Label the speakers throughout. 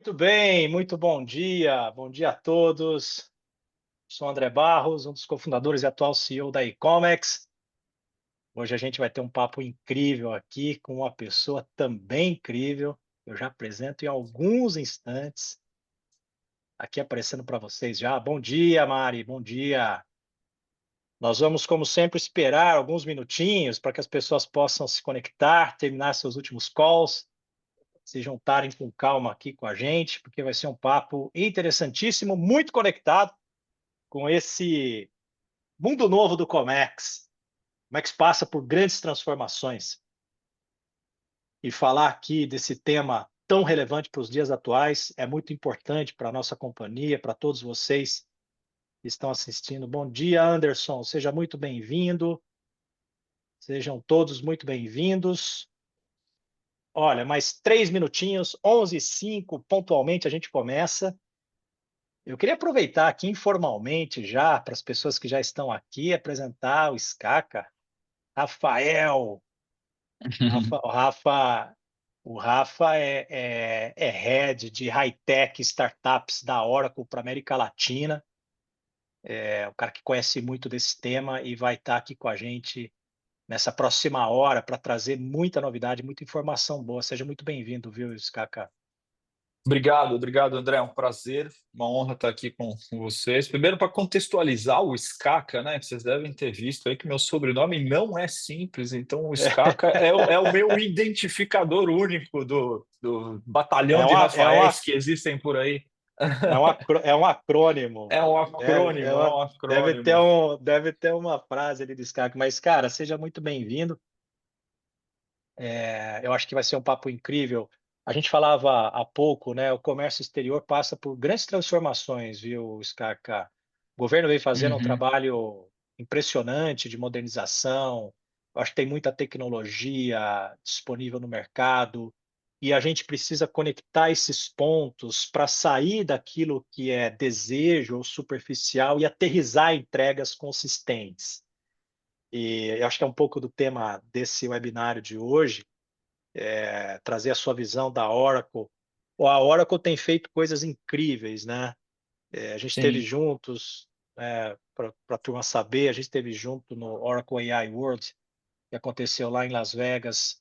Speaker 1: Muito bem, muito bom dia a todos. Sou André Barros, um dos cofundadores e atual CEO da Ecomex. Hoje a gente vai ter um papo incrível aqui com uma pessoa também incrível. Eu já apresento em alguns instantes, aqui aparecendo para vocês já. Bom dia, Mari, bom dia. Nós vamos, como sempre, esperar alguns minutinhos para que as pessoas possam se conectar, terminar seus últimos calls, se juntarem com calma aqui com a gente, porque vai ser um papo interessantíssimo, muito conectado com esse mundo novo do Comex. O Comex passa por grandes transformações. E falar aqui desse tema tão relevante para os dias atuais é muito importante para a nossa companhia, para todos vocês que estão assistindo. Bom dia, Anderson. Seja muito bem-vindo. Sejam todos muito bem-vindos. Olha, mais 3 minutinhos, 11h05, pontualmente a gente começa. Eu queria aproveitar aqui informalmente já, para as pessoas que já estão aqui, apresentar o Skaca, Rafael. Rafa, o Rafa, o Rafa é head de high-tech startups da Oracle para América Latina. É um cara que conhece muito desse tema e vai estar aqui com a gente nessa próxima hora para trazer muita novidade, muita informação boa. Seja muito bem-vindo, viu, Skaka?
Speaker 2: Obrigado, André. É um prazer, uma honra estar aqui com vocês. Primeiro, para contextualizar o Skaca, né? Que vocês devem ter visto aí que meu sobrenome não é simples, então o Skaca é o meu identificador único do batalhão
Speaker 1: É,
Speaker 2: de
Speaker 1: uma, é,
Speaker 2: Rafaéis
Speaker 1: uma,
Speaker 2: que existem por aí.
Speaker 1: é um acrônimo.
Speaker 2: É um
Speaker 1: Deve,
Speaker 2: acrônimo, é um acrônimo.
Speaker 1: deve ter uma frase ali do Skaka. Mas, cara, seja muito bem-vindo. Eu acho que vai ser um papo incrível. A gente falava há pouco, né? O comércio exterior passa por grandes transformações, viu, Skaka? O governo vem fazendo um
Speaker 2: Uhum.
Speaker 1: trabalho impressionante de modernização. Eu acho que tem muita tecnologia disponível no mercado e a gente precisa conectar esses pontos para sair daquilo que é desejo ou superficial e aterrissar entregas consistentes. E eu acho que é um pouco do tema desse webinário de hoje, trazer a sua visão da Oracle. A Oracle tem feito coisas incríveis, né? A gente esteve
Speaker 2: Sim.
Speaker 1: juntos, para a turma saber, a gente esteve junto no Oracle AI World, que aconteceu lá em Las Vegas,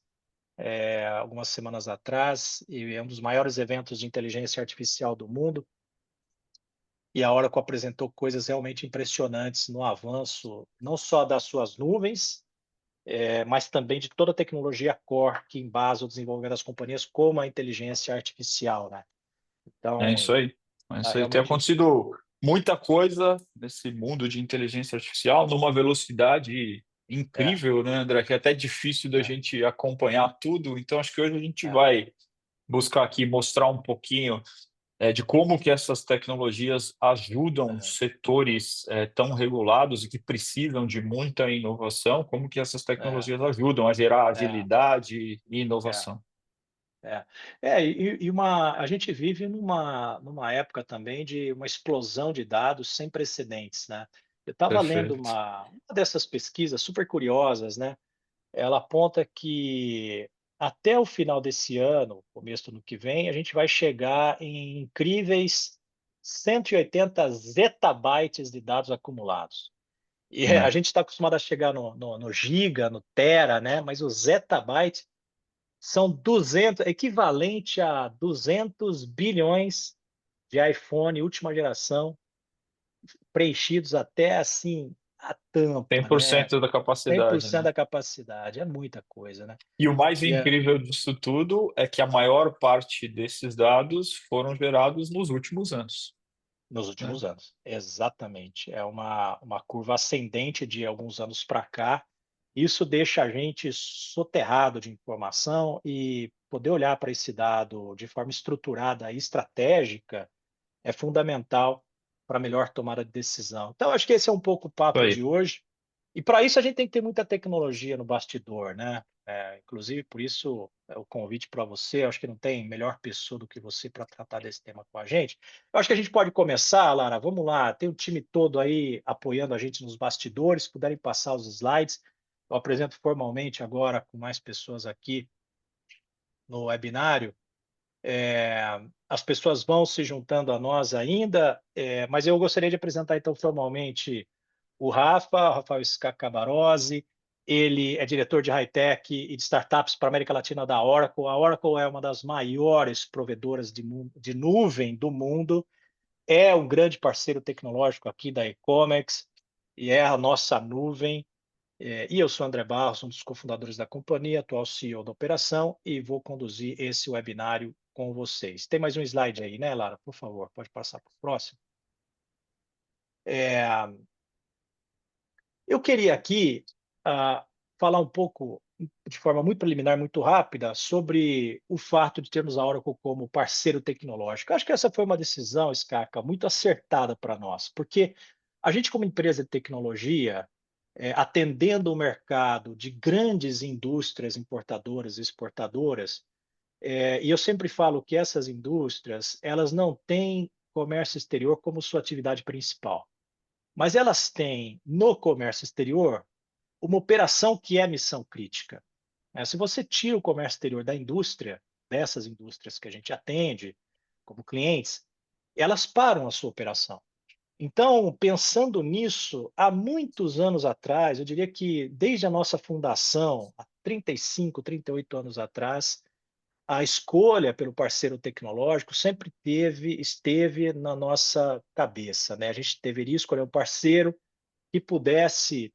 Speaker 1: algumas semanas atrás, e é um dos maiores eventos de inteligência artificial do mundo. E a Oracle apresentou coisas realmente impressionantes no avanço, não só das suas nuvens, mas também de toda a tecnologia core que embasa o desenvolvimento das companhias, como a inteligência artificial, né?
Speaker 2: É
Speaker 1: Então,
Speaker 2: isso aí. É
Speaker 1: tá
Speaker 2: isso aí. Tem
Speaker 1: realmente.
Speaker 2: acontecido muita coisa nesse mundo de inteligência artificial numa velocidade
Speaker 1: É,
Speaker 2: incrível, né, André? Que é até difícil da
Speaker 1: é,
Speaker 2: gente acompanhar tudo. Então, acho que hoje a gente
Speaker 1: é,
Speaker 2: vai buscar aqui mostrar um pouquinho de como que essas tecnologias ajudam
Speaker 1: é,
Speaker 2: setores tão regulados e que precisam de muita inovação, como que essas
Speaker 1: é,
Speaker 2: tecnologias ajudam a gerar
Speaker 1: é,
Speaker 2: agilidade e
Speaker 1: é,
Speaker 2: inovação.
Speaker 1: a gente vive numa época também de uma explosão de dados sem precedentes, né? Eu estava lendo
Speaker 2: Perfeito.
Speaker 1: uma dessas pesquisas super curiosas, né? Ela aponta que até o final desse ano, começo do ano que vem, a gente vai chegar em incríveis 180 zettabytes de dados acumulados. E a
Speaker 2: Né?
Speaker 1: gente está acostumado a chegar no giga, no tera, né? Mas o zettabyte são 200, equivalente a 200 bilhões de iPhone última geração, preenchidos até assim a
Speaker 2: cem
Speaker 1: tampa,
Speaker 2: por
Speaker 1: né?
Speaker 2: cento da
Speaker 1: cem por
Speaker 2: capacidade,
Speaker 1: cento
Speaker 2: né?
Speaker 1: da capacidade, é muita coisa, né?
Speaker 2: E o mais
Speaker 1: E é,
Speaker 2: incrível disso tudo é que a maior parte desses dados foram gerados nos últimos anos,
Speaker 1: nos
Speaker 2: né?
Speaker 1: últimos anos, exatamente. É uma curva ascendente de alguns anos para cá. Isso deixa a gente soterrado de informação e poder olhar para esse dado de forma estruturada e estratégica é fundamental para melhor tomada de decisão. Então, acho que esse é um pouco o
Speaker 2: Isso
Speaker 1: papo
Speaker 2: aí.
Speaker 1: de hoje. E para isso a gente tem que ter muita tecnologia no bastidor, né? Inclusive, por isso, o convite para você. Eu acho que não tem melhor pessoa do que você para tratar desse tema com a gente. Eu acho que a gente pode começar, Lara. Vamos lá. Tem o time todo aí apoiando a gente nos bastidores. Se puderem passar os slides, eu apresento formalmente agora com mais pessoas aqui no webinário. As pessoas vão se juntando a nós ainda, mas eu gostaria de apresentar então formalmente o Rafael Scacabarose. Ele é diretor de high-tech e de startups para a América Latina da Oracle. A Oracle é uma das maiores provedoras de nuvem do mundo, é um grande parceiro tecnológico aqui da Ecomex e é a nossa nuvem. E eu sou André Barros, um dos cofundadores da companhia, atual CEO da operação, e vou conduzir esse webinário com vocês. Tem mais um slide aí, né, Lara? Por favor, pode passar para o próximo. Eu queria aqui falar um pouco, de forma muito preliminar, muito rápida, sobre o fato de termos a Oracle como parceiro tecnológico. Acho que essa foi uma decisão, Scaca, muito acertada para nós, porque a gente, como empresa de tecnologia, atendendo o mercado de grandes indústrias importadoras e exportadoras, e eu sempre falo que essas indústrias, elas não têm comércio exterior como sua atividade principal, mas elas têm no comércio exterior uma operação que é missão crítica. Se você tira o comércio exterior da indústria, dessas indústrias que a gente atende como clientes, elas param a sua operação. Então, pensando nisso, há muitos anos atrás, eu diria que desde a nossa fundação, há 35, 38 anos atrás, a escolha pelo parceiro tecnológico sempre esteve na nossa cabeça, né? A gente deveria escolher um parceiro que pudesse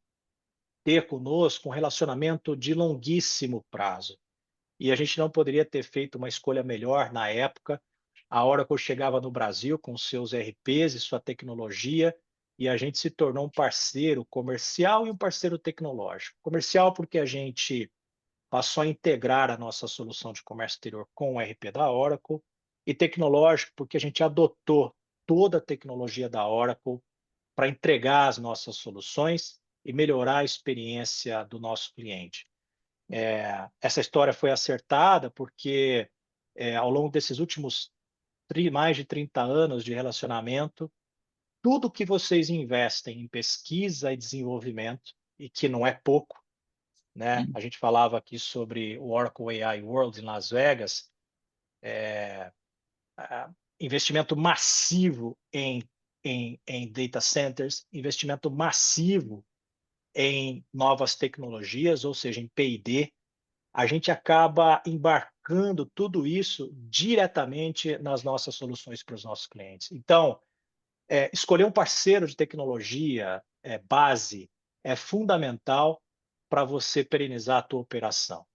Speaker 1: ter conosco um relacionamento de longuíssimo prazo. E a gente não poderia ter feito uma escolha melhor na época. A Oracle chegava no Brasil com seus ERPs e sua tecnologia, e a gente se tornou um parceiro comercial e um parceiro tecnológico. Comercial porque a gente passou a integrar a nossa solução de comércio exterior com o ERP da Oracle, e tecnológico porque a gente adotou toda a tecnologia da Oracle para entregar as nossas soluções e melhorar a experiência do nosso cliente. Essa história foi acertada porque, ao longo desses últimos mais de 30 anos de relacionamento, tudo que vocês investem em pesquisa e desenvolvimento, e que não é pouco, né? A gente falava aqui sobre o Oracle AI World em Las Vegas, investimento massivo em data centers, investimento massivo em novas tecnologias, ou seja, em P&D, a gente acaba embarcando tudo isso diretamente nas nossas soluções para os nossos clientes. Então, escolher um parceiro de tecnologia base é fundamental para você perenizar a tua operação.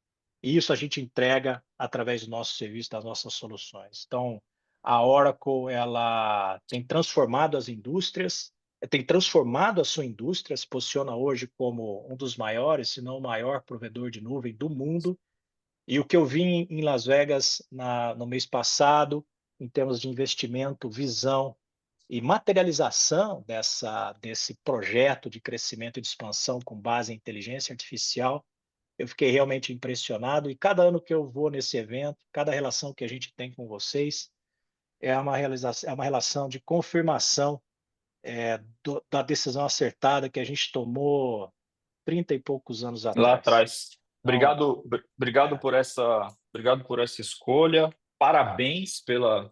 Speaker 1: E isso a gente entrega através do nosso serviço, das nossas soluções. Então, a Oracle ela tem transformado as indústrias, tem transformado a sua indústria, se posiciona hoje como um dos maiores, se não o maior provedor de nuvem do mundo. E o que eu vi em Las Vegas no mês passado, em termos de investimento, visão e materialização desse projeto de crescimento e de expansão com base em inteligência artificial, eu fiquei realmente impressionado. E cada ano que eu vou nesse evento, cada relação que a gente tem com vocês é uma relação de confirmação da decisão acertada que a gente tomou 30 e poucos anos
Speaker 2: Lá
Speaker 1: atrás.
Speaker 2: atrás.
Speaker 1: Então,
Speaker 2: Obrigado
Speaker 1: é,
Speaker 2: obrigado por essa escolha. Parabéns pela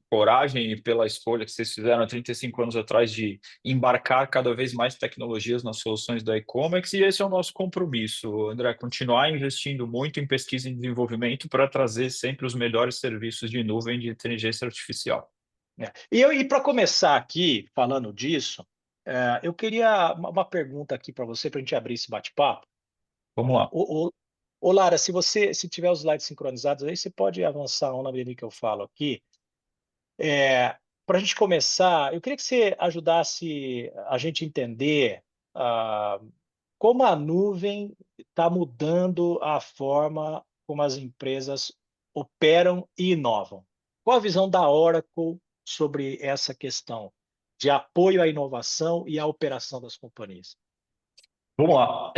Speaker 2: coragem e pela escolha que vocês fizeram há 35 anos atrás de embarcar cada vez mais tecnologias nas soluções da e-commerce, e esse é o nosso compromisso, André, continuar investindo muito em pesquisa e desenvolvimento para trazer sempre os melhores serviços de nuvem de inteligência artificial.
Speaker 1: E para começar aqui, falando disso, eu queria uma pergunta aqui para você, para a gente abrir esse bate-papo.
Speaker 2: Vamos lá.
Speaker 1: Ô, Lara, se tiver os slides sincronizados aí, você pode avançar um na medida que eu falo aqui. Para a gente começar, eu queria que você ajudasse a gente a entender ah, como a nuvem está mudando a forma como as empresas operam e inovam. Qual a visão da Oracle sobre essa questão de apoio à inovação e à operação das companhias?
Speaker 2: Vamos lá.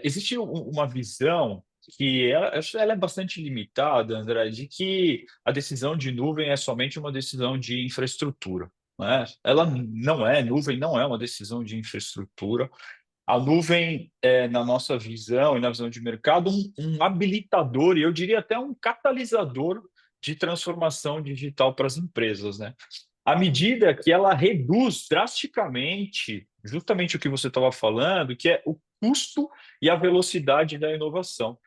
Speaker 2: Existe uma visão que ela é bastante limitada, André, de que a decisão de nuvem é somente uma decisão de infraestrutura, né? Ela não é, nuvem não é uma decisão de infraestrutura. A nuvem é, na nossa visão e na visão de mercado, um habilitador, e eu diria até um catalisador de transformação digital para as empresas, né? À medida que ela reduz drasticamente, justamente o que você estava falando, que é o custo e a velocidade da inovação.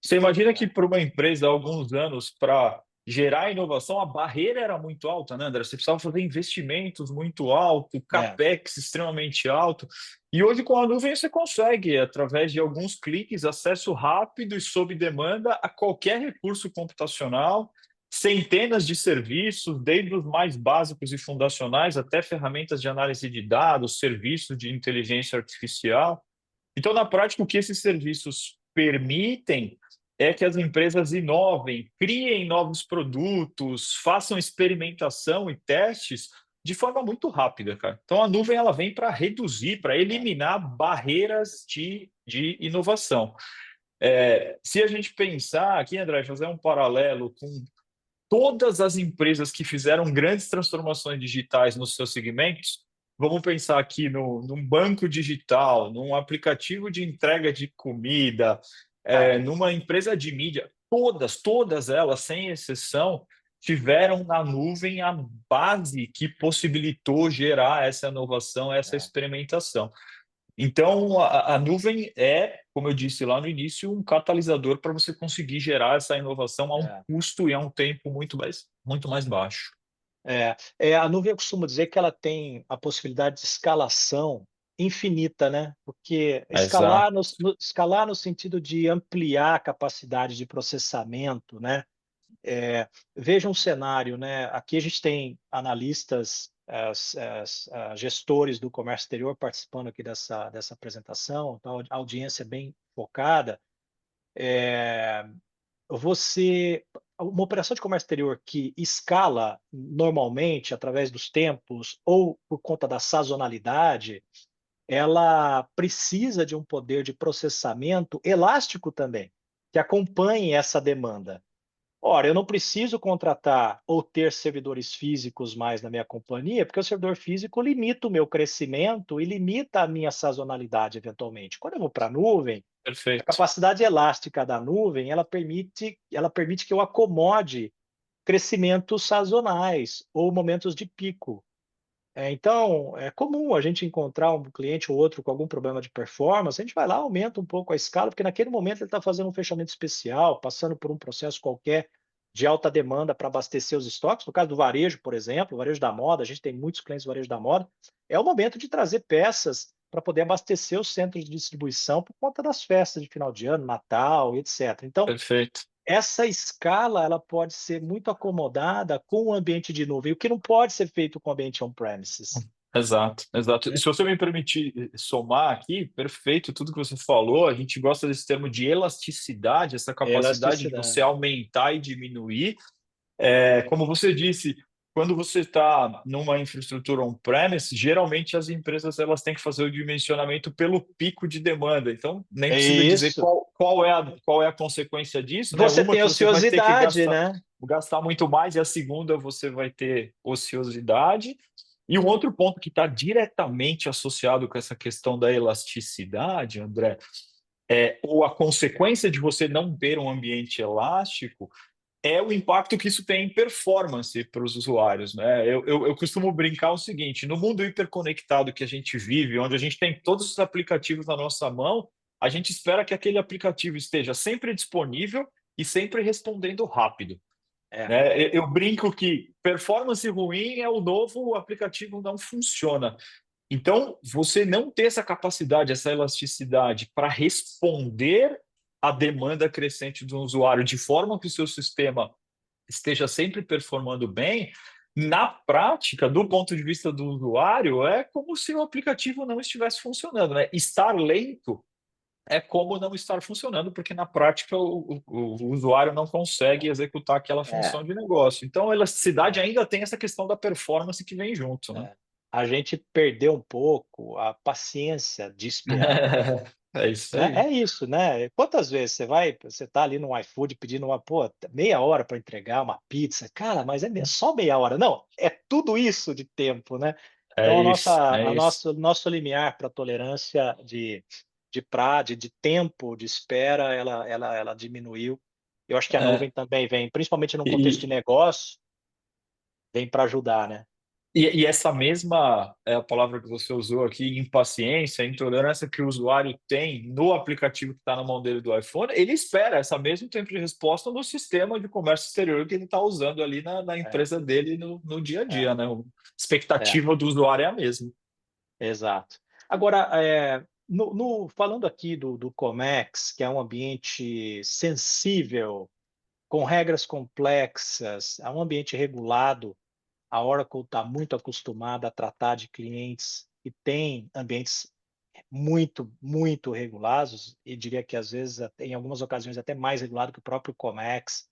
Speaker 2: Você imagina que para uma empresa, há alguns anos, para gerar inovação, a barreira era muito alta, né, André? Você precisava fazer investimentos muito alto,
Speaker 1: É,
Speaker 2: capex extremamente alto. E hoje, com a nuvem, você consegue, através de alguns cliques, acesso rápido e sob demanda a qualquer recurso computacional, centenas de serviços, desde os mais básicos e fundacionais até ferramentas de análise de dados, serviços de inteligência artificial. Então, na prática, o que esses serviços permitem é que as empresas inovem, criem novos produtos, façam experimentação e testes de forma muito rápida, cara. Então, a nuvem ela vem para reduzir, para
Speaker 1: é,
Speaker 2: eliminar barreiras de inovação. Se a gente pensar aqui, André, fazer um paralelo com todas as empresas que fizeram grandes transformações digitais nos seus segmentos, vamos pensar aqui num banco digital, num aplicativo de entrega de comida,
Speaker 1: é,
Speaker 2: numa empresa de mídia, todas elas, sem exceção, tiveram na nuvem a base que possibilitou gerar essa inovação, essa
Speaker 1: é,
Speaker 2: experimentação. Então, a nuvem é, como eu disse lá no início, um catalisador para você conseguir gerar essa inovação a um
Speaker 1: é.
Speaker 2: custo e a um tempo muito mais baixo.
Speaker 1: A nuvem eu costumo dizer que ela tem a possibilidade de escalação infinita, né? Porque escalar
Speaker 2: Exato,
Speaker 1: escalar no sentido de ampliar a capacidade de processamento, né? Veja um cenário, né? Aqui a gente tem analistas, gestores do comércio exterior participando aqui dessa apresentação, então a audiência é bem focada. Uma operação de comércio exterior que escala normalmente através dos tempos ou por conta da sazonalidade, ela precisa de um poder de processamento elástico também, que acompanhe essa demanda. Ora, eu não preciso contratar ou ter servidores físicos mais na minha companhia, porque o servidor físico limita o meu crescimento e limita a minha sazonalidade, eventualmente. Quando eu vou para a nuvem, a
Speaker 2: perfeito,
Speaker 1: capacidade elástica da nuvem, ela permite que eu acomode crescimentos sazonais ou momentos de pico. Então, é comum a gente encontrar um cliente ou outro com algum problema de performance, a gente vai lá, aumenta um pouco a escala, porque naquele momento ele está fazendo um fechamento especial, passando por um processo qualquer de alta demanda para abastecer os estoques. No caso do varejo, por exemplo, o varejo da moda, a gente tem muitos clientes do varejo da moda, é o momento de trazer peças para poder abastecer os centros de distribuição por conta das festas de final de ano, Natal, etc. Então,
Speaker 2: perfeito.
Speaker 1: essa escala ela pode ser muito acomodada com o ambiente de nuvem, o que não pode ser feito com o ambiente on-premises,
Speaker 2: Exato, exato.
Speaker 1: né?
Speaker 2: Se você me permitir somar aqui, perfeito, tudo que você falou, a gente gosta desse termo de elasticidade, essa capacidade de você
Speaker 1: Elasticidade.
Speaker 2: aumentar e diminuir. Como você disse, quando você está numa infraestrutura on-premise, geralmente as empresas elas têm que fazer o dimensionamento pelo pico de demanda. Então, nem
Speaker 1: É
Speaker 2: precisa dizer
Speaker 1: isso.
Speaker 2: qual é a consequência disso, né?
Speaker 1: Você
Speaker 2: Uma
Speaker 1: tem
Speaker 2: que você vai ter que
Speaker 1: ociosidade, né?
Speaker 2: gastar muito mais, e a segunda você vai ter ociosidade. E um outro ponto que está diretamente associado com essa questão da elasticidade, André, ou a consequência de você não ter um ambiente elástico é o impacto que isso tem em performance para os usuários, né? Eu costumo brincar o seguinte: no mundo hiperconectado que a gente vive, onde a gente tem todos os aplicativos na nossa mão, a gente espera que aquele aplicativo esteja sempre disponível e sempre respondendo rápido,
Speaker 1: É,
Speaker 2: né? Eu brinco que performance ruim é o novo o aplicativo não funciona. Então, você não ter essa capacidade, essa elasticidade para responder à demanda crescente do usuário de forma que o seu sistema esteja sempre performando bem, na prática, do ponto de vista do usuário, é como se o aplicativo não estivesse funcionando, né? Estar lento é como não estar funcionando, porque na prática o usuário não consegue executar aquela
Speaker 1: é,
Speaker 2: função de negócio. Então, a elasticidade
Speaker 1: é,
Speaker 2: ainda tem essa questão da performance que vem junto, né?
Speaker 1: é. A gente perdeu um pouco a paciência de esperar,
Speaker 2: É isso
Speaker 1: né?
Speaker 2: aí.
Speaker 1: É isso, né? Quantas vezes você tá ali no iFood pedindo meia hora para entregar uma pizza, cara, mas só meia hora. Não, é tudo isso de tempo, né?
Speaker 2: É
Speaker 1: Então
Speaker 2: isso, é isso.
Speaker 1: nosso limiar para tolerância de tempo de espera, ela diminuiu. Eu acho que a
Speaker 2: É,
Speaker 1: nuvem também vem, principalmente no contexto de
Speaker 2: e,
Speaker 1: negócio, vem para ajudar, né?
Speaker 2: e essa mesma é a palavra que você usou aqui, impaciência, intolerância que o usuário tem no aplicativo que está na mão dele do iPhone, ele espera esse mesmo tempo de resposta no sistema de comércio exterior que ele está usando ali na
Speaker 1: É,
Speaker 2: empresa dele no dia a
Speaker 1: é,
Speaker 2: dia, né? A
Speaker 1: é,
Speaker 2: expectativa do usuário é a mesma.
Speaker 1: exato. Agora, falando aqui do Comex, que é um ambiente sensível, com regras complexas, é um ambiente regulado, a Oracle está muito acostumada a tratar de clientes que têm ambientes muito, muito regulados, e diria que às vezes, em algumas ocasiões, até mais regulado que o próprio Comex.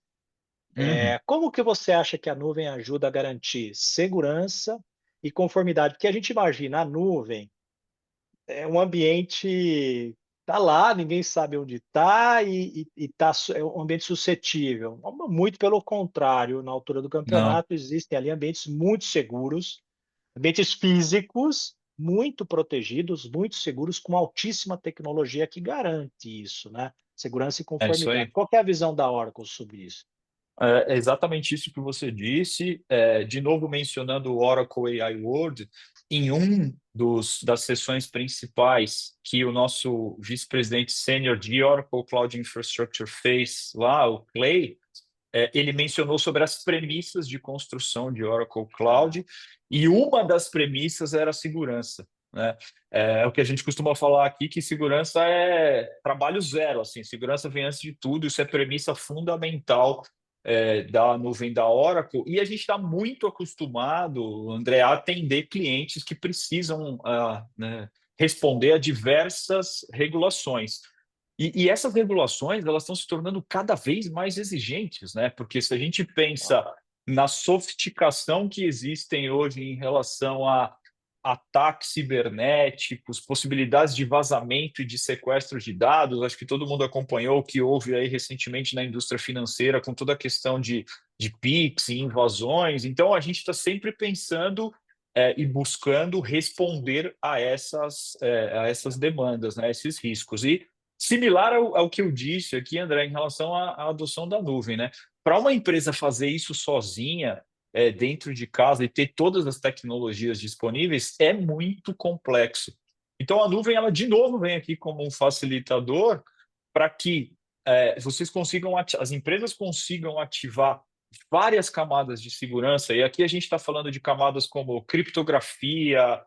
Speaker 2: Uhum.
Speaker 1: Como que você acha que a nuvem ajuda a garantir segurança e conformidade? Porque a gente imagina a nuvem é um ambiente tá lá, ninguém sabe onde está e tá, é um ambiente suscetível. Muito pelo contrário, na altura do
Speaker 2: Não,
Speaker 1: campeonato existem ali ambientes muito seguros, ambientes físicos muito protegidos, muito seguros, com altíssima tecnologia que garante isso, né? Segurança e
Speaker 2: é isso
Speaker 1: conformidade.
Speaker 2: aí.
Speaker 1: Qual que é a visão da Oracle sobre isso?
Speaker 2: É exatamente isso que você disse. De novo, mencionando o Oracle AI World, em das sessões principais que o nosso vice-presidente sênior de Oracle Cloud Infrastructure fez lá, o Clay, ele mencionou sobre as premissas de construção de Oracle
Speaker 1: Ah,
Speaker 2: Cloud, e uma das premissas era a segurança, né? É o que a gente costuma falar aqui, que segurança é trabalho zero, assim, segurança vem antes de tudo, isso é premissa fundamental da nuvem da Oracle, e a gente está muito acostumado, André, a atender clientes que precisam né, responder a diversas regulações. E essas regulações elas estão se tornando cada vez mais exigentes, né? Porque se a gente pensa na sofisticação que existem hoje em relação a ataques cibernéticos, possibilidades de vazamento e de sequestro de dados, acho que todo mundo acompanhou o que houve aí recentemente na indústria financeira com toda a questão de PIX e invasões. Então, a gente está sempre pensando e buscando responder a essas demandas, né, a esses riscos. E similar ao que eu disse aqui, André, em relação à adoção da nuvem, né? Para uma empresa fazer isso sozinha, dentro de casa e ter todas as tecnologias disponíveis, é muito complexo. Então, a nuvem, ela de novo vem aqui como um facilitador para que vocês consigam, as empresas consigam ativar várias camadas de segurança, e aqui a gente está falando de camadas como criptografia,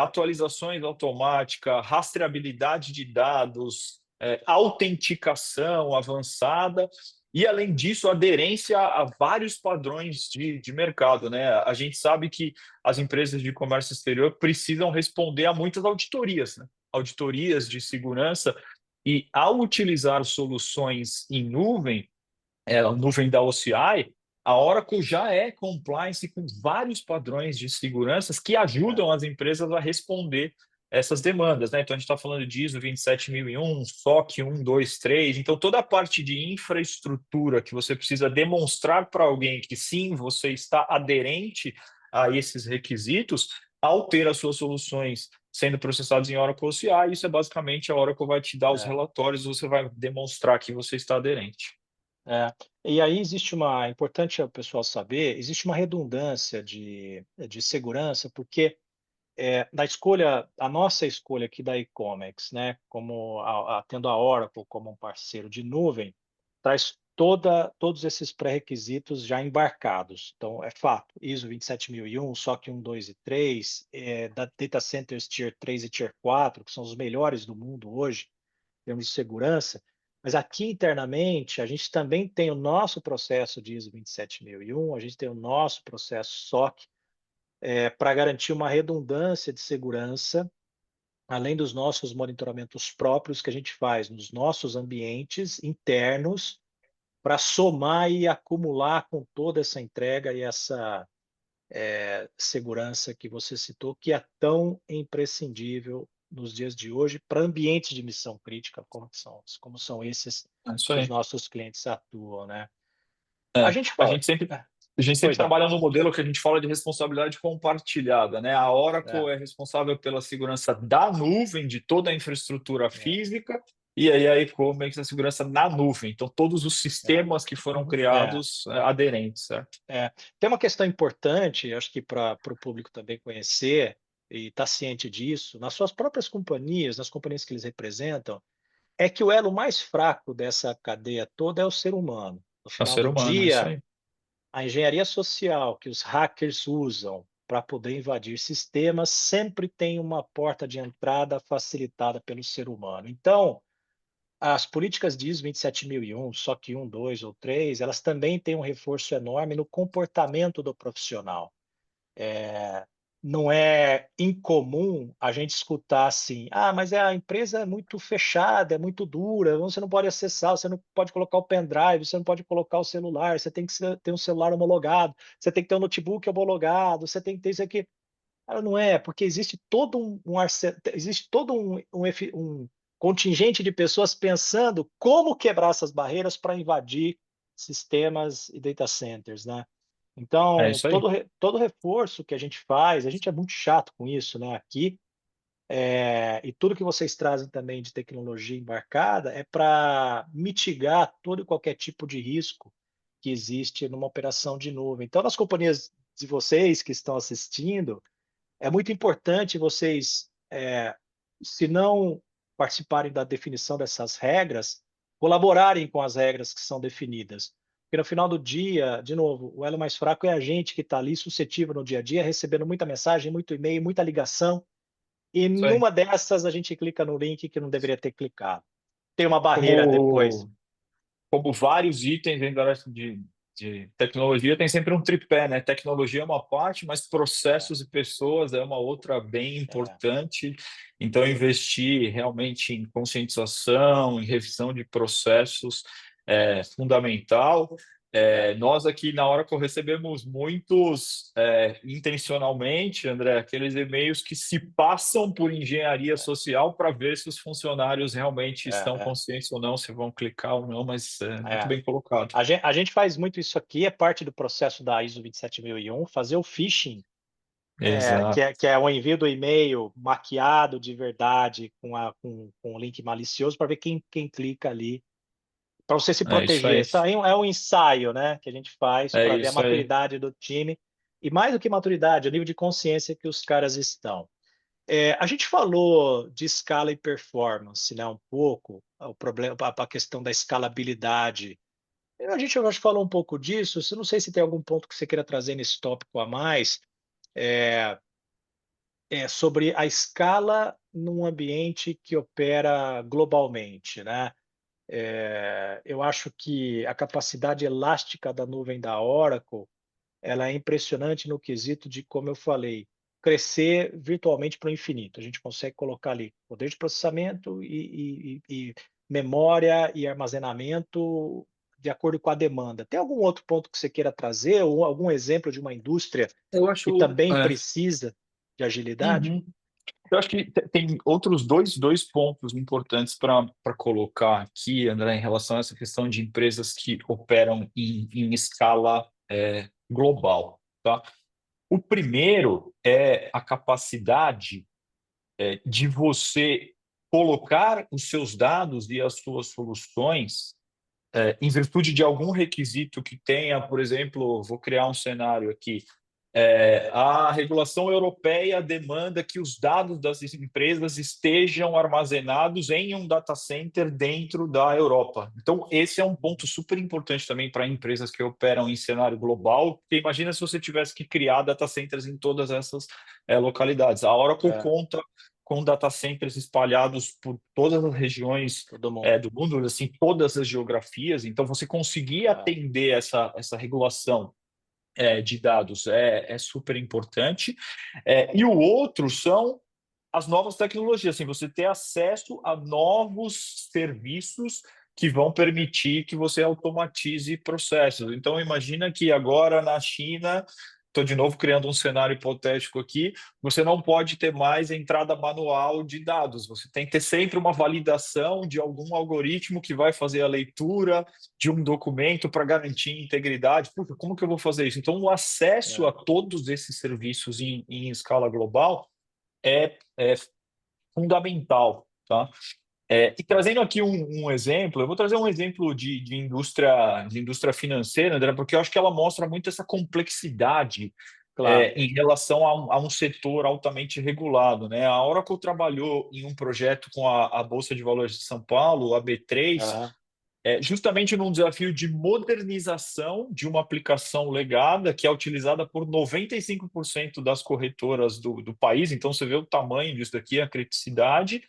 Speaker 2: atualizações automáticas, rastreabilidade de dados, autenticação avançada e, além disso, aderência a vários padrões de mercado, né? A gente sabe que as empresas de comércio exterior precisam responder a muitas auditorias, né? Auditorias de segurança, e ao utilizar soluções em nuvem, a nuvem da OCI, a Oracle já é compliance com vários padrões de segurança que
Speaker 1: é,
Speaker 2: ajudam as empresas a responder essas demandas, né? Então, a gente está falando de ISO 27001, SOC 123. Então, toda a parte de infraestrutura que você precisa demonstrar para alguém que sim, você está aderente a esses requisitos, ao ter as suas soluções sendo processadas em Oracle OCI, isso é basicamente a Oracle vai te dar os
Speaker 1: é,
Speaker 2: relatórios, você vai demonstrar que você está aderente.
Speaker 1: é. E aí existe uma, é importante o pessoal saber, existe uma redundância de segurança, porque na escolha, a nossa escolha aqui da Icomex, né, como tendo a Oracle como um parceiro de nuvem, traz todos esses pré-requisitos já embarcados. Então, é fato, ISO 27001, SOC 1, 2 e 3, da Data Centers Tier 3 e Tier 4, que são os melhores do mundo hoje, em termos de segurança, mas aqui internamente a gente também tem o nosso processo de ISO 27001, a gente tem o nosso processo SOC, para garantir uma redundância de segurança, além dos nossos monitoramentos próprios que a gente faz nos nossos ambientes internos, para somar e acumular com toda essa entrega e essa segurança que você citou, que é tão imprescindível nos dias de hoje para ambientes de missão crítica, como são esses
Speaker 2: É isso
Speaker 1: que os
Speaker 2: aí.
Speaker 1: nossos clientes atuam, né? A
Speaker 2: É,
Speaker 1: gente
Speaker 2: a
Speaker 1: fala.
Speaker 2: gente sempre,
Speaker 1: É,
Speaker 2: a gente sempre
Speaker 1: pois não.
Speaker 2: trabalha no modelo que a gente fala de responsabilidade compartilhada, né? A
Speaker 1: É,
Speaker 2: Oracle é responsável pela segurança da nuvem, de toda a infraestrutura
Speaker 1: é,
Speaker 2: física, E aí a e-commerce, a segurança na nuvem. Então, todos os
Speaker 1: É.
Speaker 2: sistemas que foram
Speaker 1: Uhum. É.
Speaker 2: criados aderentes, certo?
Speaker 1: É. Tem uma questão importante, acho que para o público também conhecer e estar ciente disso, nas suas próprias companhias, nas companhias que eles representam, é que o elo mais fraco dessa cadeia toda é o ser humano. No
Speaker 2: É o
Speaker 1: final
Speaker 2: ser
Speaker 1: do
Speaker 2: humano, é isso
Speaker 1: dia,
Speaker 2: aí.
Speaker 1: a engenharia social que os hackers usam para poder invadir sistemas sempre tem uma porta de entrada facilitada pelo ser humano. Então, as políticas de ISO 27001, SOC 1, 2 ou 3, elas também têm um reforço enorme no comportamento do profissional. Não é incomum a gente escutar assim: ah, mas a empresa é muito fechada, é muito dura, você não pode acessar, você não pode colocar o pendrive, você não pode colocar o celular, você tem que ter um celular homologado, você tem que ter um notebook homologado, você tem que ter isso aqui. Cara, não é, porque existe todo existe todo um contingente de pessoas pensando como quebrar essas barreiras para invadir sistemas e data centers, né?
Speaker 2: É
Speaker 1: Então,
Speaker 2: isso aí.
Speaker 1: todo reforço que a gente faz, a gente é muito chato com isso, né? Aqui, e tudo que vocês trazem também de tecnologia embarcada é para mitigar todo e qualquer tipo de risco que existe numa operação de nuvem. Então, nas companhias de vocês que estão assistindo, é muito importante vocês, se não participarem da definição dessas regras, colaborarem com as regras que são definidas. Porque no final do dia, de novo, o elo mais fraco é a gente que está ali suscetível no dia a dia, recebendo muita mensagem, muito e-mail, muita ligação, e
Speaker 2: Isso aí.
Speaker 1: numa dessas a gente clica no link que não deveria ter clicado. Tem uma barreira depois.
Speaker 2: Como como vários itens dentro da área de tecnologia, tem sempre um tripé, né? Tecnologia é uma parte, mas
Speaker 1: É,
Speaker 2: processos e pessoas é uma outra bem
Speaker 1: é,
Speaker 2: importante. Então, investir realmente em conscientização, em revisão de processos é fundamental.
Speaker 1: é,
Speaker 2: Nós aqui na Oracle recebemos muitos, intencionalmente, André, aqueles e-mails que se passam por engenharia social para ver se os funcionários realmente
Speaker 1: é,
Speaker 2: estão
Speaker 1: é,
Speaker 2: conscientes ou não, se vão clicar ou não, mas é muito
Speaker 1: é.
Speaker 2: bem colocado.
Speaker 1: A gente faz muito isso aqui, é parte do processo da ISO 27001, fazer o phishing,
Speaker 2: Exato.
Speaker 1: que é o envio do e-mail maquiado de verdade, com o link malicioso, para ver quem clica ali, para você se
Speaker 2: É isso
Speaker 1: proteger.
Speaker 2: aí.
Speaker 1: Isso aí é um ensaio, né, que a gente faz
Speaker 2: É
Speaker 1: para ver a
Speaker 2: isso aí.
Speaker 1: maturidade do time, e mais do que maturidade, o nível de consciência que os caras estão. A gente falou de escala e performance, né, um pouco, o problema, a questão da escalabilidade. A gente, eu acho, falou um pouco disso. Eu não sei se tem algum ponto que você queira trazer nesse tópico a mais, é, sobre a escala num ambiente que opera globalmente, né? Eu acho que a capacidade elástica da nuvem da Oracle, ela é impressionante no quesito de, como eu falei, crescer virtualmente para o infinito. A gente consegue colocar ali poder de processamento e memória e armazenamento de acordo com a demanda. Tem algum outro ponto que você queira trazer, ou algum exemplo de uma indústria
Speaker 2: Eu
Speaker 1: que
Speaker 2: acho.
Speaker 1: também precisa de agilidade?
Speaker 2: Uhum. Eu acho que tem outros dois pontos importantes para colocar aqui, André, em relação a essa questão de empresas que operam em escala global, tá? O primeiro é a capacidade de você colocar os seus dados e as suas soluções em virtude de algum requisito que tenha, por exemplo, vou criar um cenário aqui. A regulação europeia demanda que os dados das empresas estejam armazenados em um data center dentro da Europa. Então, esse é um ponto super importante também para empresas que operam em cenário global, porque imagina se você tivesse que criar data centers em todas essas localidades. A Oracle
Speaker 1: É,
Speaker 2: conta com data centers espalhados por todas as regiões
Speaker 1: todo mundo.
Speaker 2: do mundo, assim, todas as geografias. Então, você conseguir
Speaker 1: É,
Speaker 2: atender essa regulação de dados é super importante. E o outro são as novas tecnologias, assim, você ter acesso a novos serviços que vão permitir que você automatize processos. Então, imagina que agora na China, estou de novo criando um cenário hipotético aqui, você não pode ter mais entrada manual de dados, você tem que ter sempre uma validação de algum algoritmo que vai fazer a leitura de um documento para garantir integridade. Puxa, como que eu vou fazer isso? Então, o acesso
Speaker 1: é,
Speaker 2: a todos esses serviços em escala global é fundamental, tá? E trazendo aqui um exemplo, eu vou trazer um exemplo de indústria financeira, André, porque eu acho que ela mostra muito essa complexidade
Speaker 1: Claro.
Speaker 2: em relação a um setor altamente regulado, né? A Oracle trabalhou em um projeto com a Bolsa de Valores de São Paulo, a B3,
Speaker 1: Aham,
Speaker 2: justamente num desafio de modernização de uma aplicação legada que é utilizada por 95% das corretoras do país. Então, você vê o tamanho disso daqui, a criticidade,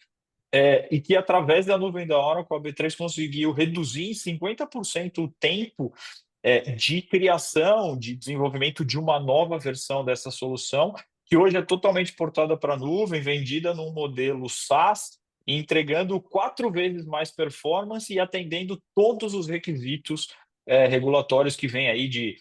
Speaker 2: e que através da nuvem da Oracle, a B3 conseguiu reduzir em 50% o tempo de criação, de desenvolvimento de uma nova versão dessa solução, que hoje é totalmente portada para a nuvem, vendida num modelo SaaS, e entregando 4 vezes mais performance e atendendo todos os requisitos regulatórios que vêm aí de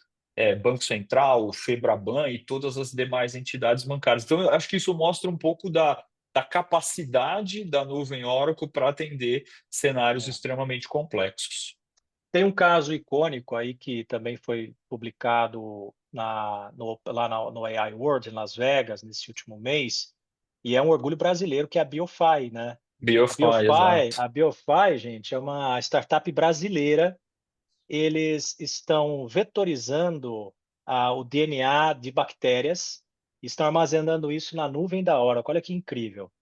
Speaker 2: Banco Central, Febraban e todas as demais entidades bancárias. Então, eu acho que isso mostra um pouco da capacidade da nuvem Oracle para atender cenários
Speaker 1: é.
Speaker 2: extremamente complexos.
Speaker 1: Tem um caso icônico aí que também foi publicado no AI World, em Las Vegas, nesse último mês, e é um orgulho brasileiro, que é a BioFi, né?
Speaker 2: BioFi, exato.
Speaker 1: A BioFi, gente, é uma startup brasileira. Eles estão vetorizando o DNA de bactérias, estão armazenando isso na nuvem da Oracle. Olha que incrível.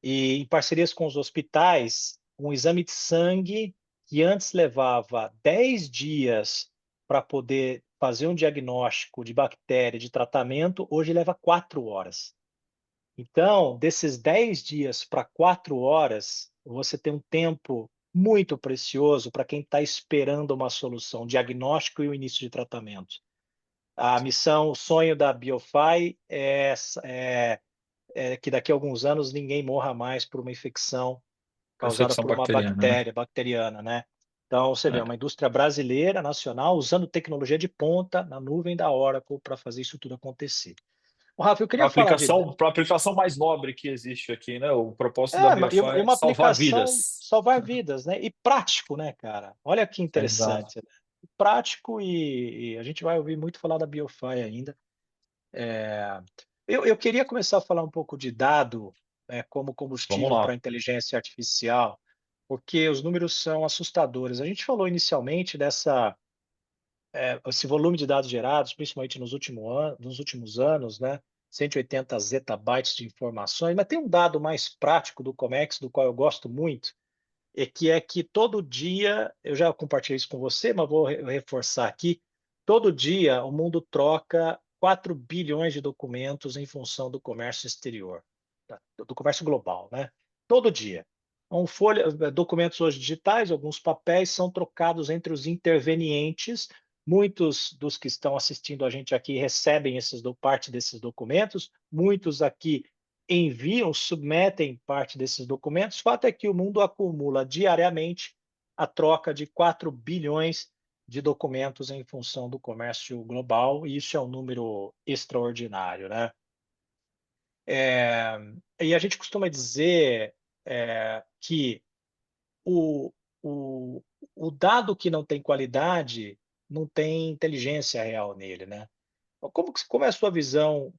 Speaker 1: E em parcerias com os hospitais, um exame de sangue que antes levava 10 dias para poder fazer um diagnóstico de bactéria de tratamento, hoje leva 4 horas. Então, desses 10 dias para 4 horas, você tem um tempo muito precioso para quem está esperando uma solução, diagnóstico e o início de tratamento. A missão, o sonho da BioFi é que daqui a alguns anos ninguém morra mais por uma infecção causada
Speaker 2: Infecção
Speaker 1: por uma
Speaker 2: bacteriana, né?
Speaker 1: bactéria bacteriana, né? Então, você vê,
Speaker 2: É.
Speaker 1: uma indústria brasileira, nacional, usando tecnologia de ponta na nuvem da Oracle para fazer isso tudo acontecer. O Rafa, eu queria falar de
Speaker 2: A aplicação mais nobre que existe aqui, né? O propósito da
Speaker 1: É,
Speaker 2: BioFi
Speaker 1: e
Speaker 2: é
Speaker 1: uma
Speaker 2: salvar
Speaker 1: aplicação
Speaker 2: vidas.
Speaker 1: salvar vidas, né? E prático, né, cara? Olha que
Speaker 2: Exato.
Speaker 1: interessante, né? Prático e a gente vai ouvir muito falar da BioFi ainda. Eu queria começar a falar um pouco de dado, como
Speaker 2: Vamos
Speaker 1: combustível para a
Speaker 2: lá.
Speaker 1: inteligência artificial, porque os números são assustadores. A gente falou inicialmente esse volume de dados gerados, principalmente nos últimos anos, né? 180 zettabytes de informações, mas tem um dado mais prático do Comex, do qual eu gosto muito, é que todo dia, eu já compartilhei isso com você, mas vou reforçar aqui, todo dia o mundo troca 4 bilhões de documentos em função do comércio exterior, do comércio global, né? Todo dia. Documentos hoje digitais, alguns papéis são trocados entre os intervenientes. Muitos dos que estão assistindo a gente aqui recebem parte desses documentos, muitos aqui enviam, submetem parte desses documentos. O fato é que o mundo acumula diariamente a troca de 4 bilhões de documentos em função do comércio global, e isso é um número extraordinário, né? É, e a gente costuma dizer que o, o, o dado que não tem qualidade não tem inteligência real nele, né? Como é a sua visão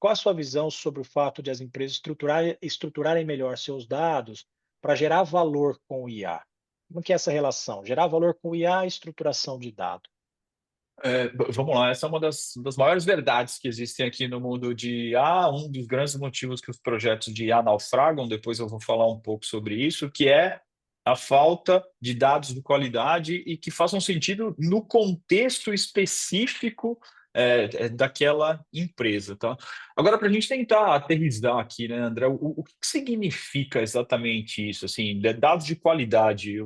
Speaker 1: qual é a sua visão sobre o fato de as empresas estruturarem melhor seus dados para gerar valor com o IA? Como que é essa relação? Gerar valor com o IA e estruturação de dado.
Speaker 2: Vamos lá, essa é uma das maiores verdades que existem aqui no mundo de IA, um dos grandes motivos que os projetos de IA naufragam, depois eu vou falar um pouco sobre isso, que é a falta de dados de qualidade e que façam sentido no contexto específico daquela empresa, tá? Agora, para a gente tentar aterrissar aqui, né, André, o que significa exatamente isso, assim, dados de qualidade?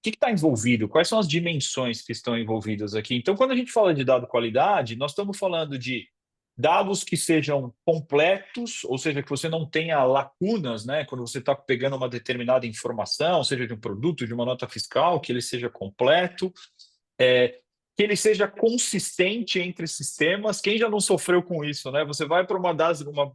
Speaker 2: Que está envolvido? Quais são as dimensões que estão envolvidas aqui? Então, quando a gente fala de dado qualidade, nós estamos falando de dados que sejam completos, ou seja, que você não tenha lacunas, né? Quando você está pegando uma determinada informação, seja de um produto, de uma nota fiscal, que ele seja completo, que ele seja consistente entre sistemas. Quem já não sofreu com isso, né? Você vai para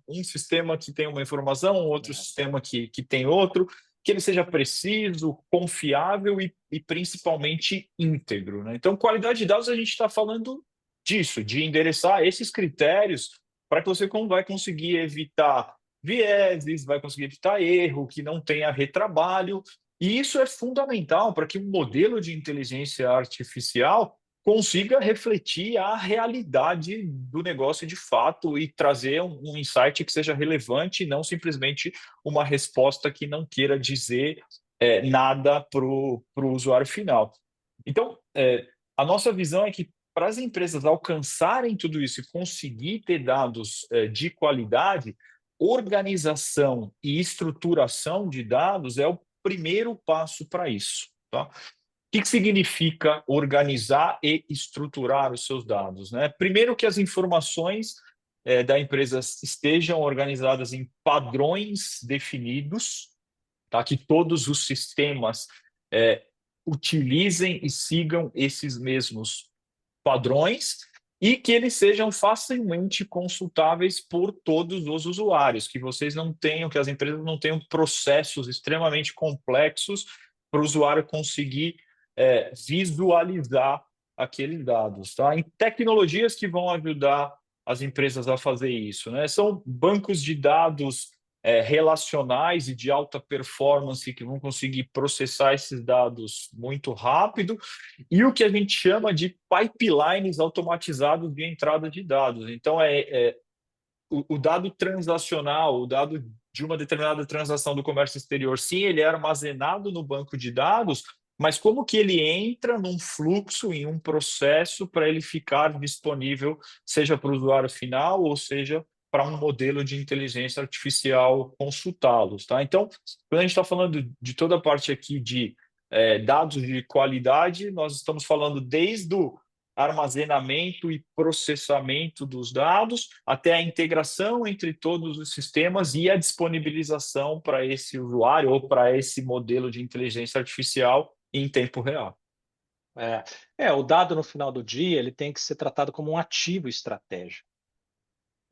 Speaker 2: um sistema que tem uma informação, um outro
Speaker 1: Né?
Speaker 2: sistema que tem outro, que ele seja preciso, confiável e principalmente íntegro, né? Então, qualidade de dados, a gente está falando disso, de endereçar esses critérios para que você vai conseguir evitar vieses, vai conseguir evitar erro, que não tenha retrabalho. E isso é fundamental para que um modelo de inteligência artificial consiga refletir a realidade do negócio de fato e trazer um insight que seja relevante e não simplesmente uma resposta que não queira dizer nada para o usuário final. Então, a nossa visão é que para as empresas alcançarem tudo isso e conseguir ter dados de qualidade, organização e estruturação de dados é o primeiro passo para isso. Tá? O que significa organizar e estruturar os seus dados? Né? Primeiro, que as informações da empresa estejam organizadas em padrões definidos, tá? Que todos os sistemas utilizem e sigam esses mesmos padrões e que eles sejam facilmente consultáveis por todos os usuários, que vocês não tenham, que as empresas não tenham processos extremamente complexos para o usuário conseguir visualizar aqueles dados. Tá? Em tecnologias que vão ajudar as empresas a fazer isso, né? São bancos de dados relacionais e de alta performance que vão conseguir processar esses dados muito rápido, e o que a gente chama de pipelines automatizados de entrada de dados. Então, o dado transacional, o dado de uma determinada transação do comércio exterior, sim, ele é armazenado no banco de dados, mas como que ele entra num fluxo, em um processo, para ele ficar disponível, seja para o usuário final, ou seja, para um modelo de inteligência artificial consultá-los. Tá? Então, quando a gente está falando de toda a parte aqui de dados de qualidade, nós estamos falando desde o armazenamento e processamento dos dados, até a integração entre todos os sistemas e a disponibilização para esse usuário ou para esse modelo de inteligência artificial em tempo real.
Speaker 1: O dado no final do dia ele tem que ser tratado como um ativo estratégico,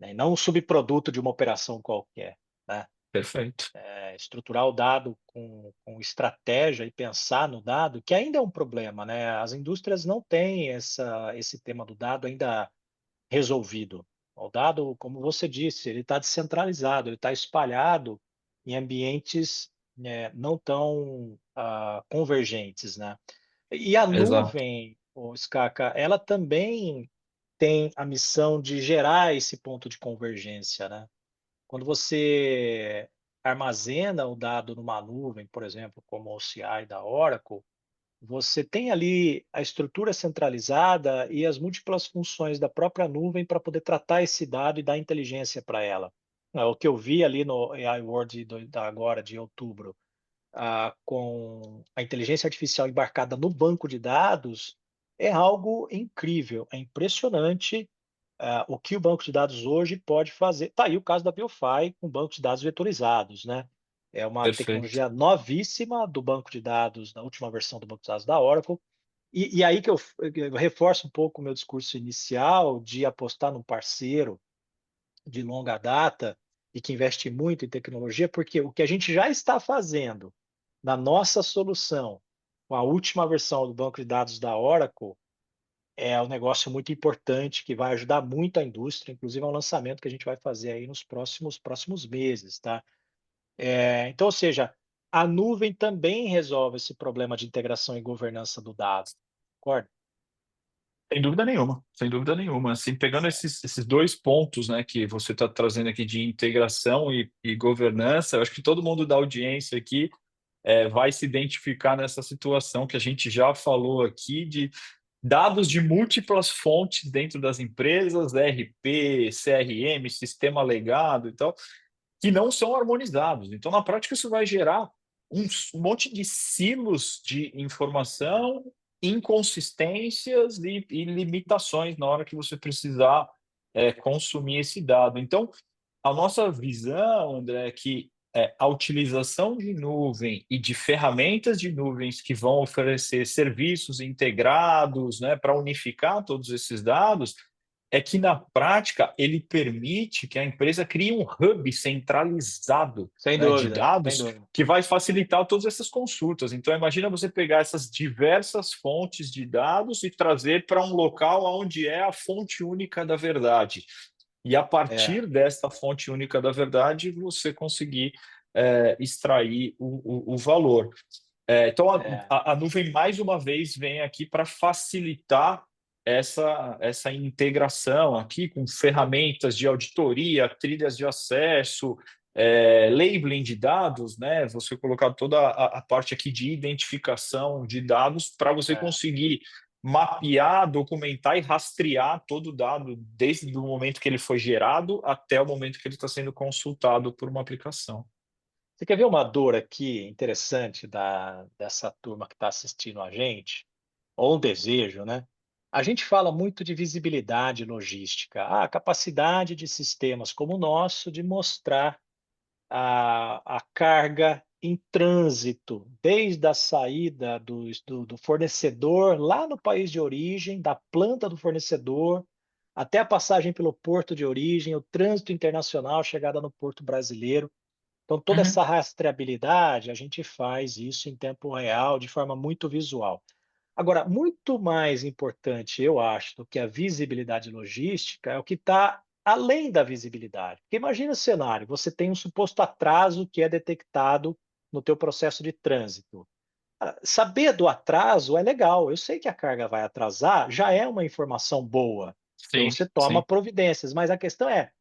Speaker 1: né, e não um subproduto de uma operação qualquer, né?
Speaker 2: Perfeito.
Speaker 1: Estruturar o dado com estratégia e pensar no dado, que ainda é um problema, né? As indústrias não têm esse tema do dado ainda resolvido. O dado, como você disse, ele está descentralizado, ele está espalhado em ambientes, não tão convergentes, né? E a
Speaker 2: Exato.
Speaker 1: nuvem, o Skaka, ela também tem a missão de gerar esse ponto de convergência, né? Quando você armazena o dado numa nuvem, por exemplo, como o OCI da Oracle, você tem ali a estrutura centralizada e as múltiplas funções da própria nuvem para poder tratar esse dado e dar inteligência para ela. O que eu vi ali no AI World agora, de outubro, com a inteligência artificial embarcada no banco de dados, é algo incrível, é impressionante o que o banco de dados hoje pode fazer. Está aí o caso da BioFi com banco de dados vetorizados, né? É uma
Speaker 2: Perfeito.
Speaker 1: tecnologia novíssima do banco de dados, da última versão do banco de dados da Oracle. E aí que eu reforço um pouco o meu discurso inicial de apostar num parceiro de longa data e que investe muito em tecnologia, porque o que a gente já está fazendo na nossa solução com a última versão do banco de dados da Oracle é um negócio muito importante que vai ajudar muito a indústria, inclusive é um lançamento que a gente vai fazer aí nos próximos meses, tá? Então, ou seja, a nuvem também resolve esse problema de integração e governança do dado, concorda?
Speaker 2: Sem dúvida nenhuma, sem dúvida nenhuma. Assim, pegando esses dois pontos, né, que você está trazendo aqui de integração e governança, eu acho que todo mundo da audiência aqui vai se identificar nessa situação que a gente já falou aqui de dados de múltiplas fontes dentro das empresas, ERP, CRM, sistema legado e tal, que não são harmonizados. Então, na prática, isso vai gerar um monte de silos de informação, inconsistências e limitações na hora que você precisar consumir esse dado. Então, a nossa visão, André, é que a utilização de nuvem e de ferramentas de nuvens que vão oferecer serviços integrados, né, para unificar todos esses dados, é que, na prática, ele permite que a empresa crie um hub centralizado,
Speaker 1: Sem
Speaker 2: né, de
Speaker 1: dúvida, sem
Speaker 2: dados
Speaker 1: dúvida.
Speaker 2: que vai facilitar todas essas consultas. Então, imagina você pegar essas diversas fontes de dados e trazer para um local onde é a fonte única da verdade. e a
Speaker 1: É,
Speaker 2: partir desta fonte única da verdade você conseguir extrair o valor. Então,
Speaker 1: é,
Speaker 2: a nuvem, mais uma vez, vem aqui para facilitar essa integração aqui com ferramentas de auditoria, trilhas de acesso, labeling de dados, né? Você colocar toda a parte aqui de identificação de dados para você
Speaker 1: é.
Speaker 2: conseguir mapear, documentar e rastrear todo o dado desde o momento que ele foi gerado até o momento que ele está sendo consultado por uma aplicação.
Speaker 1: Você quer ver uma dor aqui interessante dessa turma que está assistindo a gente? Ou um desejo, né? A gente fala muito de visibilidade logística, a capacidade de sistemas como o nosso de mostrar a carga em trânsito, desde a saída do fornecedor lá no país de origem, da planta do fornecedor, até a passagem pelo porto de origem, o trânsito internacional, chegada no porto brasileiro. Então, toda
Speaker 2: Uhum.
Speaker 1: essa rastreabilidade, a gente faz isso em tempo real, de forma muito visual. Agora, muito mais importante, eu acho, do que a visibilidade logística, é o que está além da visibilidade. Porque imagina o cenário, você tem um suposto atraso que é detectado no teu processo de trânsito. Saber do atraso é legal, eu sei que a carga vai atrasar, já é uma informação boa, porque
Speaker 2: Sim,
Speaker 1: você toma
Speaker 2: sim.
Speaker 1: providências, mas a questão é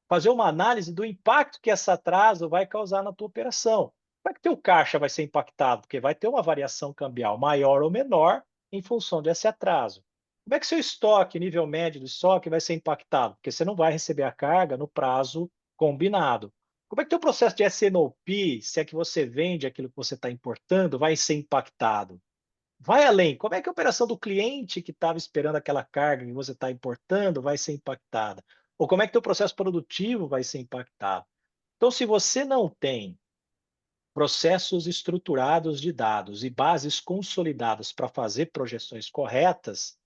Speaker 1: fazer uma análise do impacto que esse atraso vai causar na tua operação. Como é que teu caixa vai ser impactado? Porque vai ter uma variação cambial maior ou menor em função desse atraso. Como é que seu estoque, nível médio do estoque, vai ser impactado? Porque você não vai receber a carga no prazo combinado. Como é que teu processo de S&OP, se é que você vende aquilo que você está importando, vai ser impactado? Vai além. Como é que a operação do cliente que estava esperando aquela carga que você está importando vai ser impactada? Ou como é que teu processo produtivo vai ser impactado? Então, se você não tem processos estruturados de dados e bases consolidadas para fazer projeções corretas,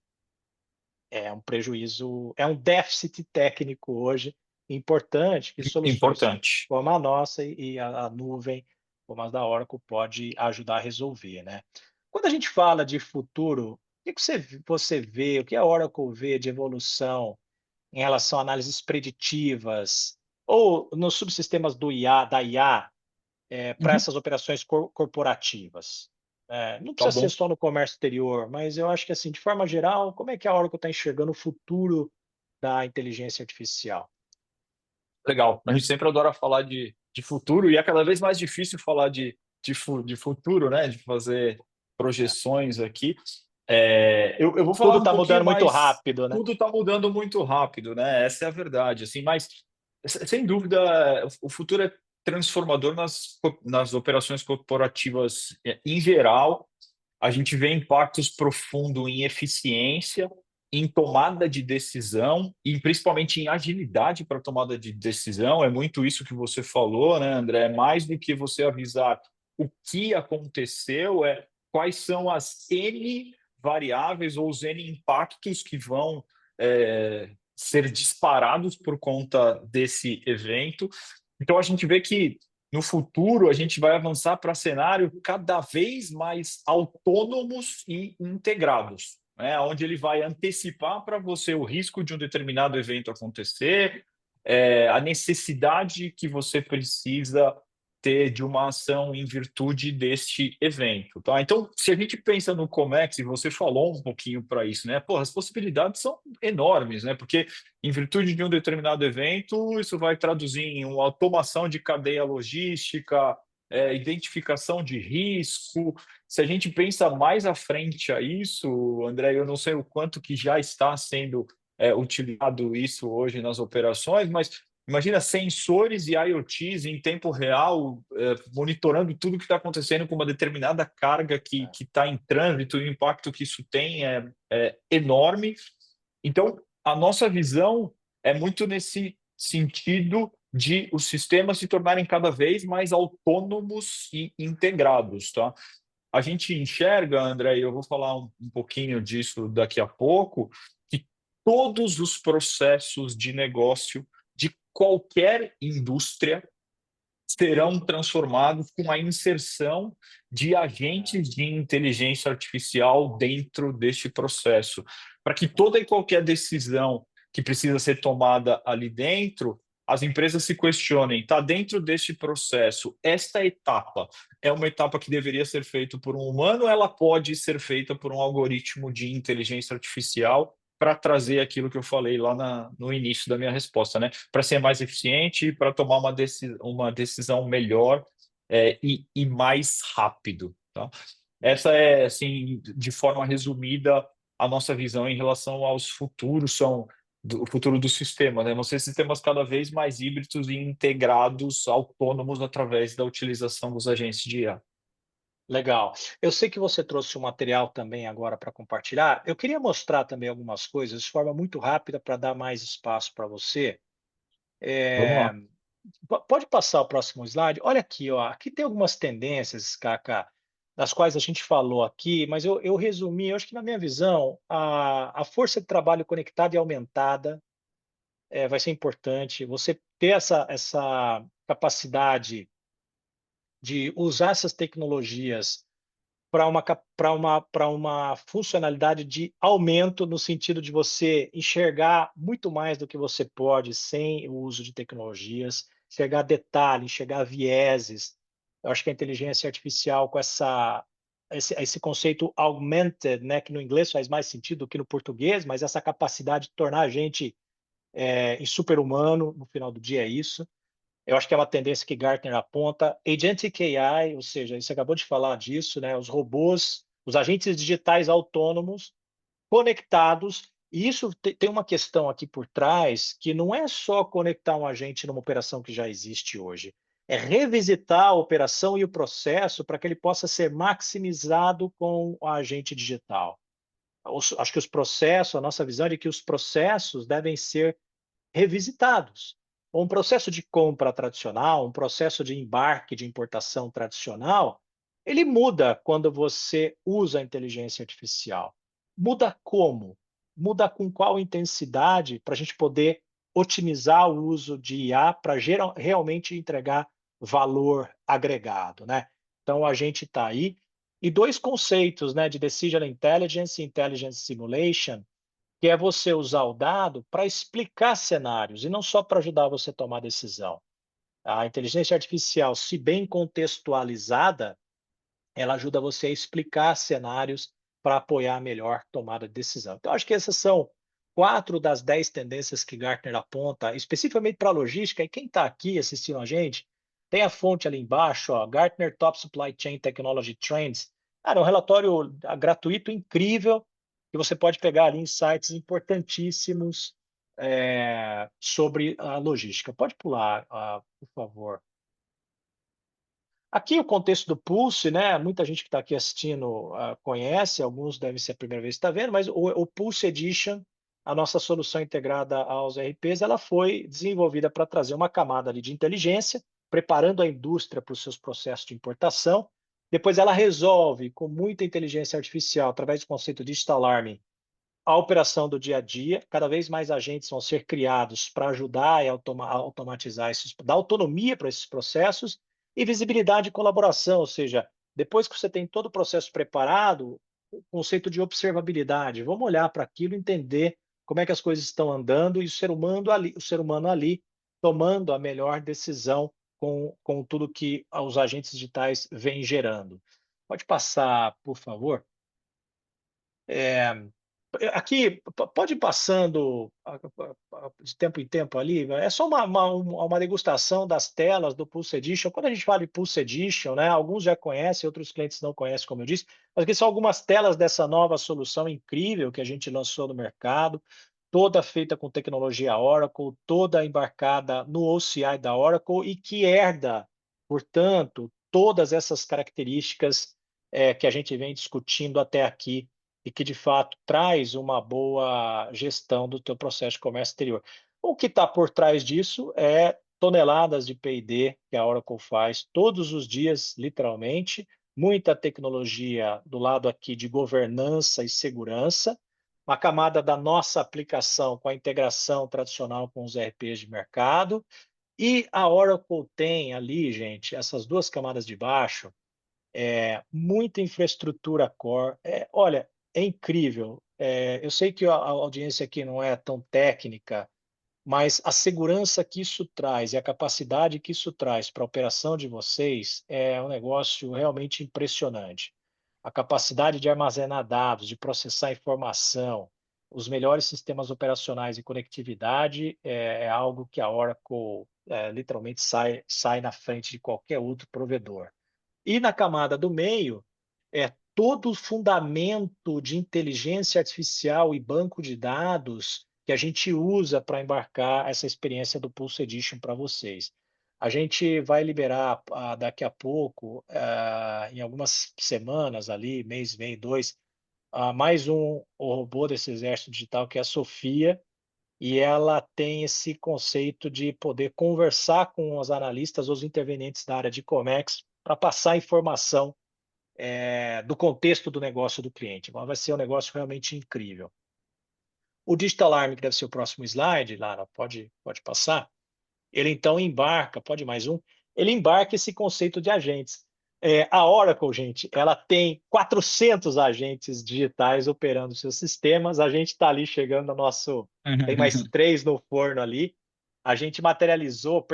Speaker 1: é um prejuízo, é um déficit técnico hoje importante que soluções
Speaker 2: Importante.
Speaker 1: como a nossa e a nuvem, como as da Oracle, pode ajudar a resolver, né? Quando a gente fala de futuro, o que você vê, o que a Oracle vê de evolução em relação a análises preditivas ou nos subsistemas do IA, da IA, para
Speaker 2: Uhum.
Speaker 1: essas operações corporativas? Não
Speaker 2: Tá
Speaker 1: precisa ser
Speaker 2: bom.
Speaker 1: só no comércio exterior, mas eu acho que, assim, de forma geral, como é que a Oracle está enxergando o futuro da inteligência artificial?
Speaker 2: Legal. A gente sempre adora falar de futuro e é cada vez mais difícil falar de futuro, né? De fazer
Speaker 1: É.
Speaker 2: projeções aqui. Eu vou falar
Speaker 1: Tudo
Speaker 2: um
Speaker 1: está
Speaker 2: pouquinho
Speaker 1: mudando muito
Speaker 2: mais.
Speaker 1: rápido, né?
Speaker 2: Tudo está mudando muito rápido, né? Essa é a verdade, assim. Mas sem dúvida, o futuro é transformador nas operações corporativas em geral. A gente vê impactos profundos em eficiência, em tomada de decisão e principalmente em agilidade para tomada de decisão. É muito isso que você falou, né, André? É mais do que você avisar o que aconteceu, quais são as N variáveis ou os N impactos que vão ser disparados por conta desse evento. Então, a gente vê que no futuro a gente vai avançar para cenário cada vez mais autônomos e integrados, né? Onde ele vai antecipar para você o risco de um determinado evento acontecer, a necessidade que você precisa ter de uma ação em virtude deste evento, tá? Então, se a gente pensa no Comex, e você falou um pouquinho para isso, né? Pô, as possibilidades são enormes, né? Porque em virtude de um determinado evento, isso vai traduzir em uma automação de cadeia logística, identificação de risco. Se a gente pensa mais à frente a isso, André, eu não sei o quanto que já está sendo utilizado isso hoje nas operações, mas imagina sensores e IoTs em tempo real, monitorando tudo que está acontecendo com uma determinada carga que está em trânsito, e o impacto que isso tem é enorme. Então, a nossa visão é muito nesse sentido de os sistemas se tornarem cada vez mais autônomos e integrados, tá? A gente enxerga, André, e eu vou falar um pouquinho disso daqui a pouco, que todos os processos de negócio de qualquer indústria serão transformados com a inserção de agentes de inteligência artificial dentro deste processo, para que toda e qualquer decisão que precisa ser tomada ali dentro, as empresas se questionem, está dentro deste processo, esta etapa é uma etapa que deveria ser feita por um humano, ou ela pode ser feita por um algoritmo de inteligência artificial para trazer aquilo que eu falei lá no início da minha resposta, né? Para ser mais eficiente e para tomar uma decisão melhor e mais rápido, tá? Essa é, assim, de forma resumida, a nossa visão em relação aos futuros o futuro do sistema, né? Vão ser sistemas cada vez mais híbridos e integrados, autônomos através da utilização dos agentes de IA.
Speaker 1: Legal. Eu sei que você trouxe um material também agora para compartilhar. Eu queria mostrar também algumas coisas de forma muito rápida para dar mais espaço para você.
Speaker 2: Vamos
Speaker 1: Eh,
Speaker 2: lá.
Speaker 1: Pode passar o próximo slide? Olha aqui, ó. Aqui tem algumas tendências, Cacá, das quais a gente falou aqui, mas eu resumi, eu acho que na minha visão, a força de trabalho conectada e aumentada vai ser importante. Você ter essa capacidade de usar essas tecnologias para uma funcionalidade de aumento, no sentido de você enxergar muito mais do que você pode sem o uso de tecnologias, enxergar detalhe, enxergar vieses. Eu acho que a inteligência artificial com esse conceito augmented, né, que no inglês faz mais sentido do que no português, mas essa capacidade de tornar a gente em super-humano, no final do dia é isso. Eu acho que é uma tendência que Gartner aponta. Agentic AI, ou seja, você acabou de falar disso, né? Os robôs, os agentes digitais autônomos conectados. E isso tem uma questão aqui por trás que não é só conectar um agente numa operação que já existe hoje. É revisitar a operação e o processo para que ele possa ser maximizado com o agente digital. Acho que os processos, a nossa visão é de que os processos devem ser revisitados. Um processo de compra tradicional, um processo de embarque de importação tradicional, ele muda quando você usa a inteligência artificial. Muda como? Muda com qual intensidade para a gente poder otimizar o uso de IA para realmente entregar valor agregado, né? Então a gente está aí. E dois conceitos, né, de Decision Intelligence e Intelligence Simulation, que é você usar o dado para explicar cenários e não só para ajudar você a tomar decisão. A inteligência artificial, se bem contextualizada, ela ajuda você a explicar cenários para apoiar a melhor tomada de decisão. Então, acho que essas são 4 das 10 tendências que Gartner aponta, especificamente para a logística. E quem está aqui assistindo a gente, tem a fonte ali embaixo, ó, Gartner Top Supply Chain Technology Trends. Cara, é um relatório gratuito incrível que você pode pegar ali insights importantíssimos sobre a logística. Pode pular, por favor. Aqui o contexto do Pulse, né? Muita gente que está aqui assistindo conhece, alguns devem ser a primeira vez que está vendo, mas o Pulse Edition, a nossa solução integrada aos RPs, ela foi desenvolvida para trazer uma camada ali de inteligência, preparando a indústria para os seus processos de importação. Depois ela resolve, com muita inteligência artificial, através do conceito de Digital Alarming, a operação do dia a dia. Cada vez mais agentes vão ser criados para ajudar e automatizar esses, dar autonomia para esses processos e visibilidade e colaboração, ou seja, depois que você tem todo o processo preparado, o conceito de observabilidade. Vamos olhar para aquilo, entender como é que as coisas estão andando e o ser humano ali tomando a melhor decisão com tudo que os agentes digitais vêm gerando. Pode passar, por favor? É, Aqui, pode ir passando de tempo em tempo ali, é só uma degustação das telas do Pulse Edition. Quando a gente fala de Pulse Edition, né, alguns já conhecem, outros clientes não conhecem, como eu disse, mas aqui são algumas telas dessa nova solução incrível que a gente lançou no mercado, toda feita com tecnologia Oracle, toda embarcada no OCI da Oracle e que herda, portanto, todas essas características que a gente vem discutindo até aqui e que de fato traz uma boa gestão do teu processo de comércio exterior. O que está por trás disso é toneladas de P&D que a Oracle faz todos os dias, literalmente, muita tecnologia do lado aqui de governança e segurança, uma camada da nossa aplicação com a integração tradicional com os ERPs de mercado, e a Oracle tem ali, gente, essas duas camadas de baixo, muita infraestrutura core. Olha, é incrível. Eu sei que a audiência aqui não é tão técnica, mas a segurança que isso traz e a capacidade que isso traz para a operação de vocês é um negócio realmente impressionante. A capacidade de armazenar dados, de processar informação, os melhores sistemas operacionais e conectividade é algo que a Oracle literalmente sai na frente de qualquer outro provedor. E na camada do meio, todo o fundamento de inteligência artificial e banco de dados que a gente usa para embarcar essa experiência do Pulse Edition para vocês. A gente vai liberar daqui a pouco, em algumas semanas ali, mês, meio, dois, mais um robô desse exército digital que é a Sofia, e ela tem esse conceito de poder conversar com os analistas, os intervenientes da área de Comex, para passar informação do contexto do negócio do cliente. Vai ser um negócio realmente incrível. O Digital Arm, que deve ser o próximo slide, Lara, pode passar. Ele então embarca, pode mais um, ele embarca esse conceito de agentes. A Oracle, gente, ela tem 400 agentes digitais operando seus sistemas. A gente está ali chegando no nosso. Tem mais três no forno ali. A gente materializou,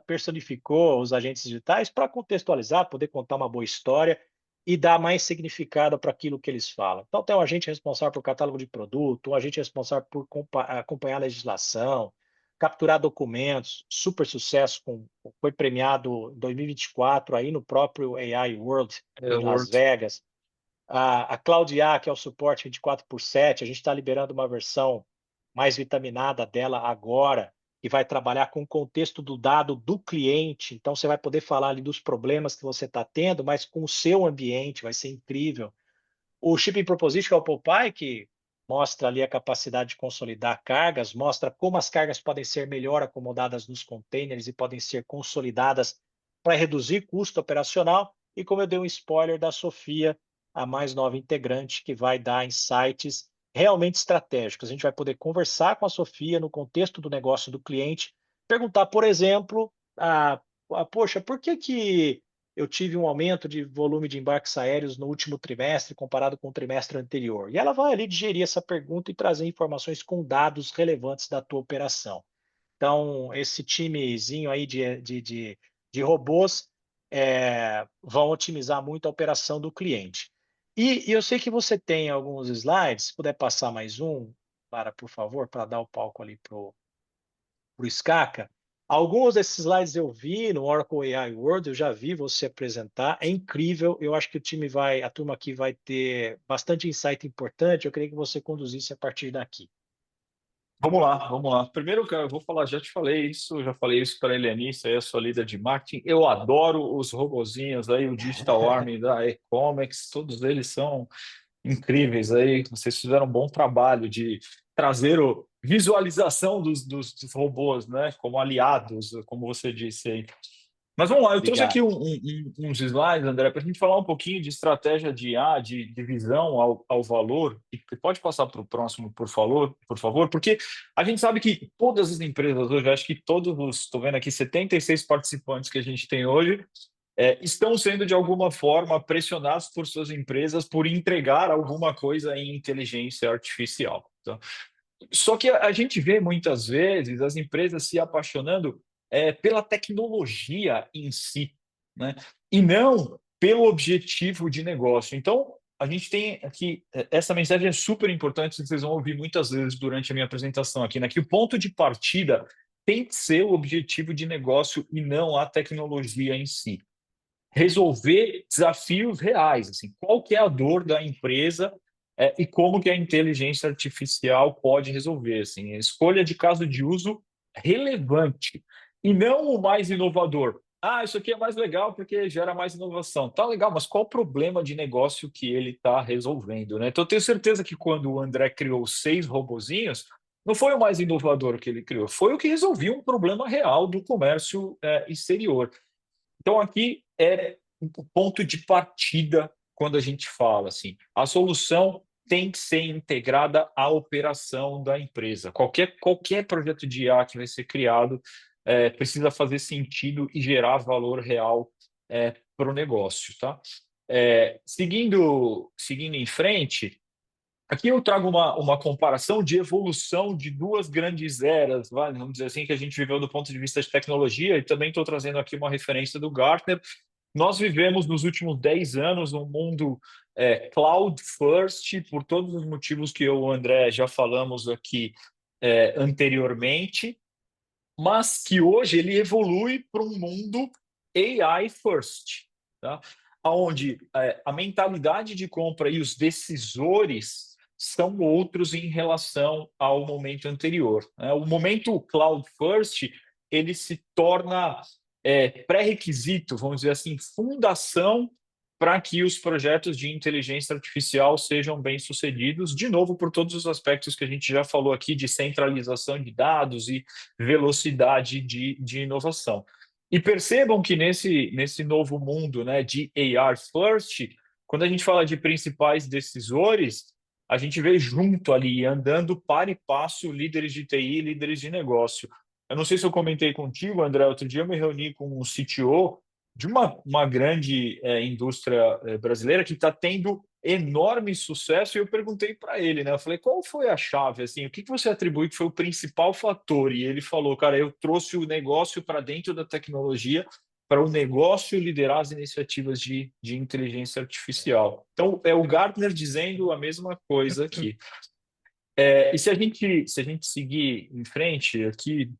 Speaker 1: personificou os agentes digitais para contextualizar, poder contar uma boa história e dar mais significado para aquilo que eles falam. Então, tem um agente responsável por catálogo de produto, um agente responsável por acompanhar a legislação, capturar documentos, super sucesso, foi premiado em 2024 aí no próprio AI World em Las
Speaker 2: Word.
Speaker 1: Vegas. A Cloud IA, que é o suporte 24/7, a gente está liberando uma versão mais vitaminada dela agora, que vai trabalhar com o contexto do dado do cliente. Então, você vai poder falar ali dos problemas que você está tendo, mas com o seu ambiente, vai ser incrível. O Shipping Proposition, que é o Popeye, que mostra ali a capacidade de consolidar cargas, mostra como as cargas podem ser melhor acomodadas nos containers e podem ser consolidadas para reduzir custo operacional. E como eu dei um spoiler da Sofia, a mais nova integrante, que vai dar insights realmente estratégicos. A gente vai poder conversar com a Sofia no contexto do negócio do cliente, perguntar, por exemplo, poxa, por que eu tive um aumento de volume de embarques aéreos no último trimestre comparado com o trimestre anterior? E ela vai ali digerir essa pergunta e trazer informações com dados relevantes da tua operação. Então, esse timezinho aí de robôs vão otimizar muito a operação do cliente. E eu sei que você tem alguns slides, se puder passar mais um, para, por favor, para dar o palco ali para o Skaca. Alguns desses slides eu vi no Oracle AI World, eu já vi você apresentar, é incrível. Eu acho que a turma aqui vai ter bastante insight importante. Eu queria que você conduzisse a partir daqui.
Speaker 2: Vamos lá, vamos lá. Primeiro, cara, eu vou falar, já te falei isso, já falei isso para a Helenice, aí a sua líder de marketing. Eu adoro os robozinhos aí, o Digital Army da Ecomex, todos eles são incríveis aí. Vocês fizeram um bom trabalho de trazer a visualização dos robôs, né, como aliados, como você disse aí. Mas vamos lá, eu trouxe aqui
Speaker 1: Obrigado.
Speaker 2: uns slides, André, para a gente falar um pouquinho de estratégia de IA, de visão ao valor. E pode passar para o próximo, por favor, porque a gente sabe que todas as empresas hoje, acho que estou vendo aqui 76 participantes que a gente tem hoje, estão sendo de alguma forma pressionados por suas empresas por entregar alguma coisa em inteligência artificial. Então, só que a gente vê muitas vezes as empresas se apaixonando pela tecnologia em si, né? E não pelo objetivo de negócio. Então, a gente tem aqui, essa mensagem é super importante, vocês vão ouvir muitas vezes durante a minha apresentação aqui, né? Que o ponto de partida tem que ser o objetivo de negócio e não a tecnologia em si. Resolver desafios reais, assim, qual que é a dor da empresa e como que a inteligência artificial pode resolver, assim, a escolha de caso de uso relevante e não o mais inovador. Ah, isso aqui é mais legal porque gera mais inovação. Tá legal, mas qual o problema de negócio que ele está resolvendo, né? Então, eu tenho certeza que quando o André criou 6 robozinhos, não foi o mais inovador que ele criou, foi o que resolvia um problema real do comércio exterior. Então, aqui é o ponto de partida quando a gente fala assim, a solução tem que ser integrada à operação da empresa. Qualquer projeto de IA que vai ser criado precisa fazer sentido e gerar valor real para o negócio. Tá? Seguindo em frente, Aqui eu trago uma comparação de evolução de duas grandes eras, vamos dizer assim, que a gente viveu do ponto de vista de tecnologia, e também estou trazendo aqui uma referência do Gartner. Nós vivemos nos últimos 10 anos um mundo cloud first, por todos os motivos que eu e o André já falamos aqui anteriormente, mas que hoje ele evolui para um mundo AI first, tá? Onde a mentalidade de compra e os decisores são outros em relação ao momento anterior, né? O momento cloud first ele se torna pré-requisito, vamos dizer assim, fundação para que os projetos de inteligência artificial sejam bem-sucedidos, de novo, por todos os aspectos que a gente já falou aqui, de centralização de dados e velocidade de inovação. E percebam que nesse novo mundo, né, de AR First, quando a gente fala de principais decisores, a gente vê junto ali, andando par e passo, líderes de TI, líderes de negócio. Eu não sei se eu comentei contigo, André, outro dia eu me reuni com um CTO de uma grande indústria brasileira que está tendo enorme sucesso, e eu perguntei para ele, né? Eu falei, qual foi a chave, assim, o que você atribui que foi o principal fator? E ele falou, cara, eu trouxe o negócio para dentro da tecnologia, para o negócio liderar as iniciativas de inteligência artificial. Então, é o Gartner dizendo a mesma coisa aqui. E se a gente seguir em frente aqui,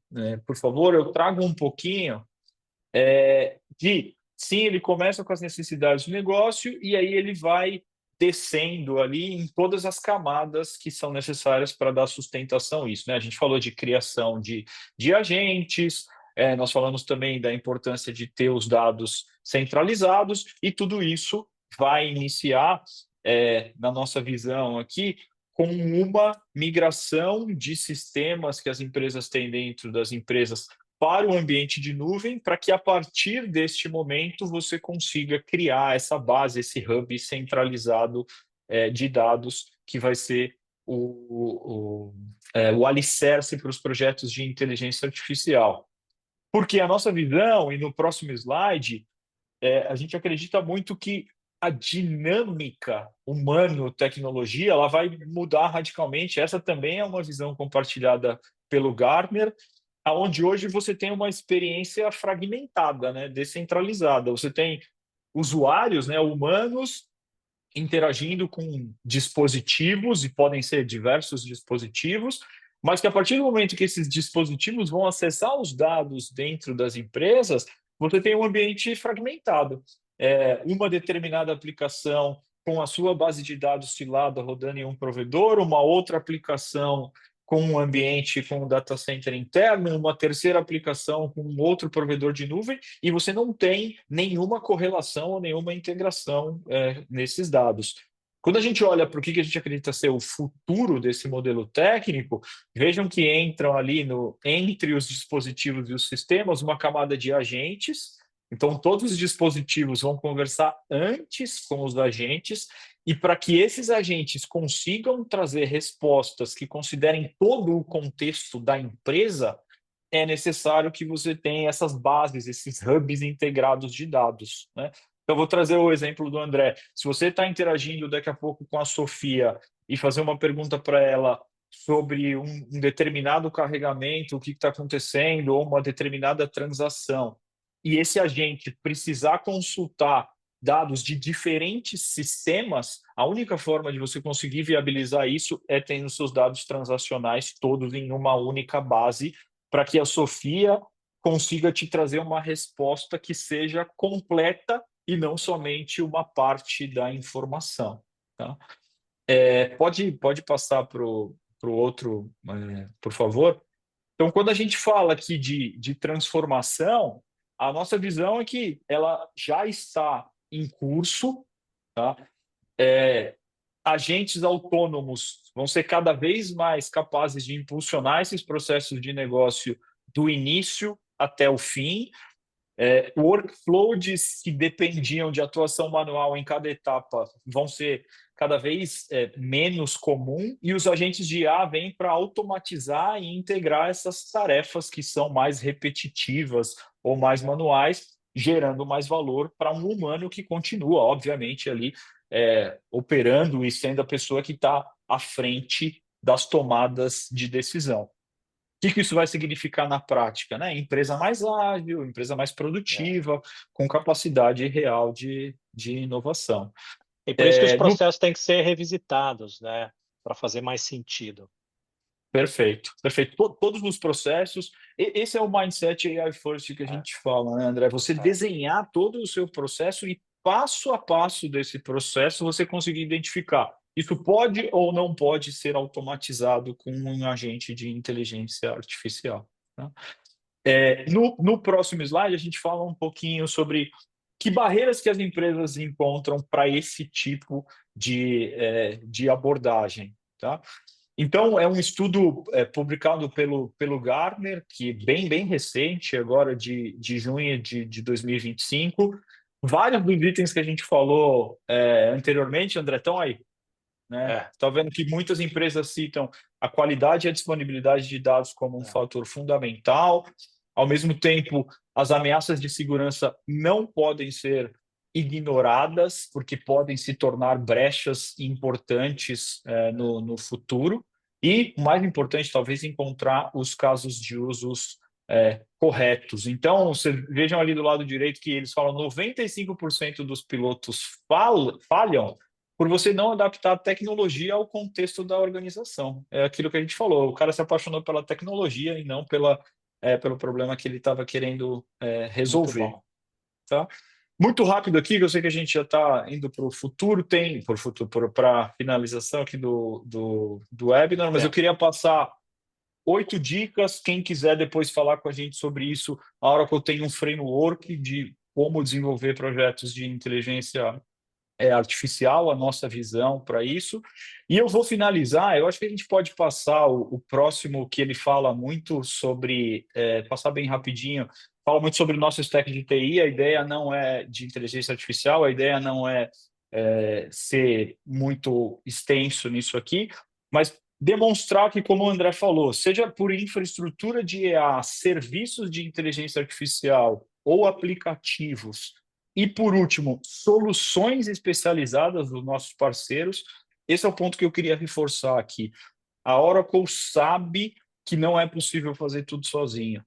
Speaker 2: por favor, eu trago um pouquinho sim, ele começa com as necessidades do negócio e aí ele vai descendo ali em todas as camadas que são necessárias para dar sustentação a isso, né? A gente falou de criação de agentes, nós falamos também da importância de ter os dados centralizados, e tudo isso vai iniciar, na nossa visão aqui, com uma migração de sistemas que as empresas têm dentro das empresas para o ambiente de nuvem, para que a partir deste momento você consiga criar essa base, esse hub centralizado de dados, que vai ser o alicerce para os projetos de inteligência artificial. Porque a nossa visão, e no próximo slide, a gente acredita muito que a dinâmica humano-tecnologia ela vai mudar radicalmente. Essa também é uma visão compartilhada pelo Gartner, aonde hoje você tem uma experiência fragmentada, né, descentralizada. Você tem usuários, né, humanos interagindo com dispositivos, e podem ser diversos dispositivos, mas que a partir do momento que esses dispositivos vão acessar os dados dentro das empresas, você tem um ambiente fragmentado. Uma determinada aplicação com a sua base de dados filada rodando em um provedor, uma outra aplicação com um ambiente com um data center interno, uma terceira aplicação com um outro provedor de nuvem, e você não tem nenhuma correlação ou nenhuma integração nesses dados. Quando a gente olha para o que a gente acredita ser o futuro desse modelo técnico, vejam que entram ali entre os dispositivos e os sistemas uma camada de agentes. Então, todos os dispositivos vão conversar antes com os agentes, e para que esses agentes consigam trazer respostas que considerem todo o contexto da empresa, é necessário que você tenha essas bases, esses hubs integrados de dados, né? Então, eu vou trazer o exemplo do André. Se você está interagindo daqui a pouco com a Sofia e fazer uma pergunta para ela sobre um determinado carregamento, o que está acontecendo, ou uma determinada transação, e esse agente precisar consultar dados de diferentes sistemas, a única forma de você conseguir viabilizar isso é tendo seus dados transacionais todos em uma única base, para que a Sofia consiga te trazer uma resposta que seja completa e não somente uma parte da informação. Tá? Pode passar para o outro, por favor? Então, quando a gente fala aqui de transformação, a nossa visão é que ela já está em curso, tá? Agentes autônomos vão ser cada vez mais capazes de impulsionar esses processos de negócio do início até o fim. Workflows que dependiam de atuação manual em cada etapa vão ser cada vez menos comum, e os agentes de IA vêm para automatizar e integrar essas tarefas que são mais repetitivas ou mais manuais, gerando mais valor para um humano que continua, obviamente, ali operando e sendo a pessoa que está à frente das tomadas de decisão. O que isso vai significar na prática, né? Empresa mais ágil, empresa mais
Speaker 1: É.
Speaker 2: produtiva, com capacidade real de inovação.
Speaker 1: E por isso que os
Speaker 2: No
Speaker 1: processos têm que ser revisitados, né? Para fazer mais sentido.
Speaker 2: Perfeito, perfeito. Todos os processos, esse é o mindset AI First que a
Speaker 1: É,
Speaker 2: gente fala, né, André? Você
Speaker 1: é,
Speaker 2: desenhar todo o seu processo e passo a passo desse processo você conseguir identificar. Isso pode ou não pode ser automatizado com um agente de inteligência artificial, tá? No próximo slide, a gente fala um pouquinho sobre que barreiras que as empresas encontram para esse tipo de abordagem, tá? Então, é um estudo publicado pelo Gartner, que é bem recente, agora de junho de 2025. Vários dos itens que a gente falou anteriormente, André, estão aí, né?
Speaker 1: é,
Speaker 2: Está vendo que muitas empresas citam a qualidade e a disponibilidade de dados como um
Speaker 1: é,
Speaker 2: fator fundamental. Ao mesmo tempo, as ameaças de segurança não podem ser ignoradas, porque podem se tornar brechas importantes no futuro. E, o mais importante, talvez, encontrar os casos de usos corretos. Então, vocês vejam ali do lado direito que eles falam 95% dos pilotos falham por você não adaptar a tecnologia ao contexto da organização. É aquilo que a gente falou, o cara se apaixonou pela tecnologia e não pelo problema que ele estava querendo
Speaker 1: muito
Speaker 2: resolver.
Speaker 1: bom.
Speaker 2: Tá? Muito rápido aqui, que eu sei que a gente já está indo para o futuro, para a finalização aqui do webinar, mas eu
Speaker 1: É,
Speaker 2: queria passar 8 dicas. Quem quiser depois falar com a gente sobre isso, a Oracle tem um framework de como desenvolver projetos de inteligência artificial, a nossa visão para isso. E eu vou finalizar, eu acho que a gente pode passar o próximo, que ele fala muito sobre, passar bem rapidinho, fala muito sobre o nosso stack de TI. A ideia não é de inteligência artificial, a ideia não é ser muito extenso nisso aqui, mas demonstrar que, como o André falou, seja por infraestrutura de EA, serviços de inteligência artificial ou aplicativos, e, por último, soluções especializadas dos nossos parceiros. Esse é o ponto que eu queria reforçar aqui. A Oracle sabe que não é possível fazer tudo sozinho.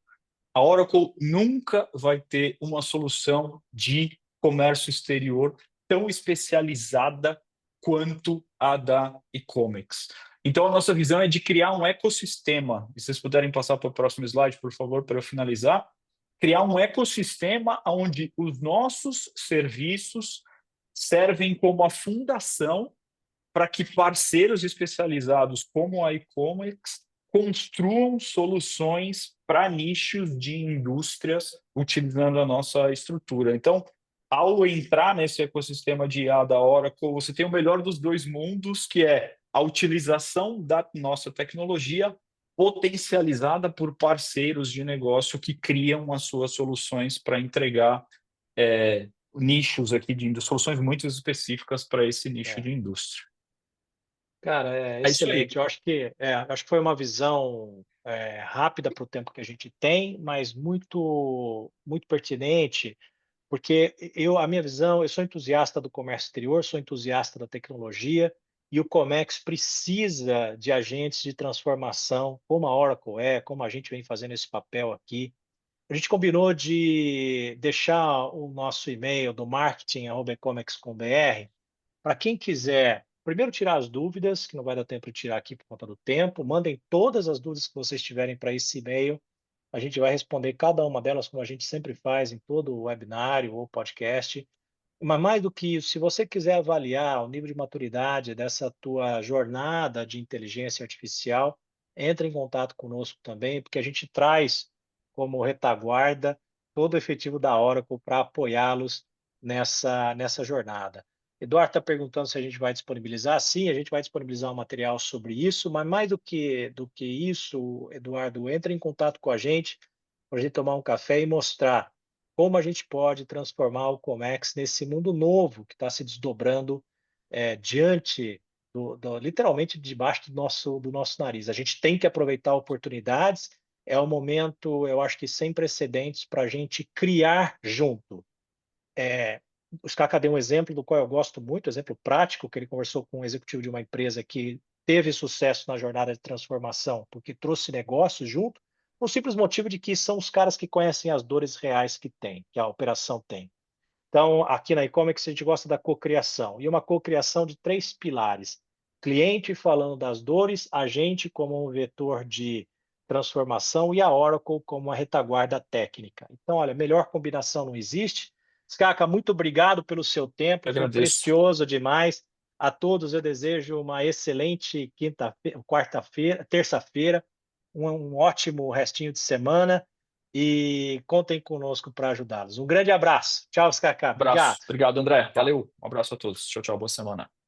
Speaker 2: A Oracle nunca vai ter uma solução de comércio exterior tão especializada quanto a da e-commerce. Então, a nossa visão é de criar um ecossistema. E se vocês puderem passar para o próximo slide, por favor, para eu finalizar. Criar um ecossistema onde os nossos serviços servem como a fundação para que parceiros especializados como a e-commerce construam soluções para nichos de indústrias utilizando a nossa estrutura. Então, ao entrar nesse ecossistema de IA da Oracle, você tem o melhor dos dois mundos, que é a utilização da nossa tecnologia potencializada por parceiros de negócio que criam as suas soluções para entregar nichos aqui soluções muito específicas para esse nicho
Speaker 1: é.
Speaker 2: de indústria.
Speaker 1: Cara, é
Speaker 2: É isso aí.
Speaker 1: excelente. Eu acho que foi uma visão rápida para o tempo que a gente tem, mas muito pertinente, porque a minha visão, eu sou entusiasta do comércio exterior, sou entusiasta da tecnologia, e o Comex precisa de agentes de transformação, como a Oracle como a gente vem fazendo esse papel aqui. A gente combinou de deixar o nosso e-mail do marketing@comex.com.br para quem quiser, primeiro tirar as dúvidas, que não vai dar tempo de tirar aqui por conta do tempo, mandem todas as dúvidas que vocês tiverem para esse e-mail. A gente vai responder cada uma delas, como a gente sempre faz em todo o webinário ou podcast. Mas mais do que isso, se você quiser avaliar o nível de maturidade dessa tua jornada de inteligência artificial, entre em contato conosco também, porque a gente traz como retaguarda todo o efetivo da Oracle para apoiá-los nessa jornada. Eduardo está perguntando se a gente vai disponibilizar. Sim, a gente vai disponibilizar um material sobre isso, mas mais do que isso, Eduardo, entre em contato com a gente para a gente tomar um café e mostrar como a gente pode transformar o Comex nesse mundo novo que está se desdobrando diante literalmente debaixo do nosso nariz. A gente tem que aproveitar oportunidades. é um momento, eu acho que sem precedentes para a gente criar junto. O Skaka deu um exemplo do qual eu gosto muito, exemplo prático, que ele conversou com um executivo de uma empresa que teve sucesso na jornada de transformação, porque trouxe negócio junto, por simples motivo de que são os caras que conhecem as dores reais que tem, que a operação tem. Então, aqui na e-commerce a gente gosta da cocriação, e uma cocriação de 3 pilares: cliente falando das dores, a gente como um vetor de transformação e a Oracle como uma retaguarda técnica. Então, olha, melhor combinação não existe. Skaka, muito obrigado pelo seu tempo,
Speaker 2: Eu
Speaker 1: foi
Speaker 2: agradeço.
Speaker 1: precioso demais. A todos eu desejo uma excelente quinta-feira, quarta-feira, terça-feira, um ótimo restinho de semana e contem conosco para ajudá-los. Um grande abraço. Tchau, Skaka.
Speaker 2: Abraço.
Speaker 1: Obrigado.
Speaker 2: Obrigado, André.
Speaker 1: Tchau.
Speaker 2: Valeu. Um abraço a todos. Tchau, tchau. Boa semana.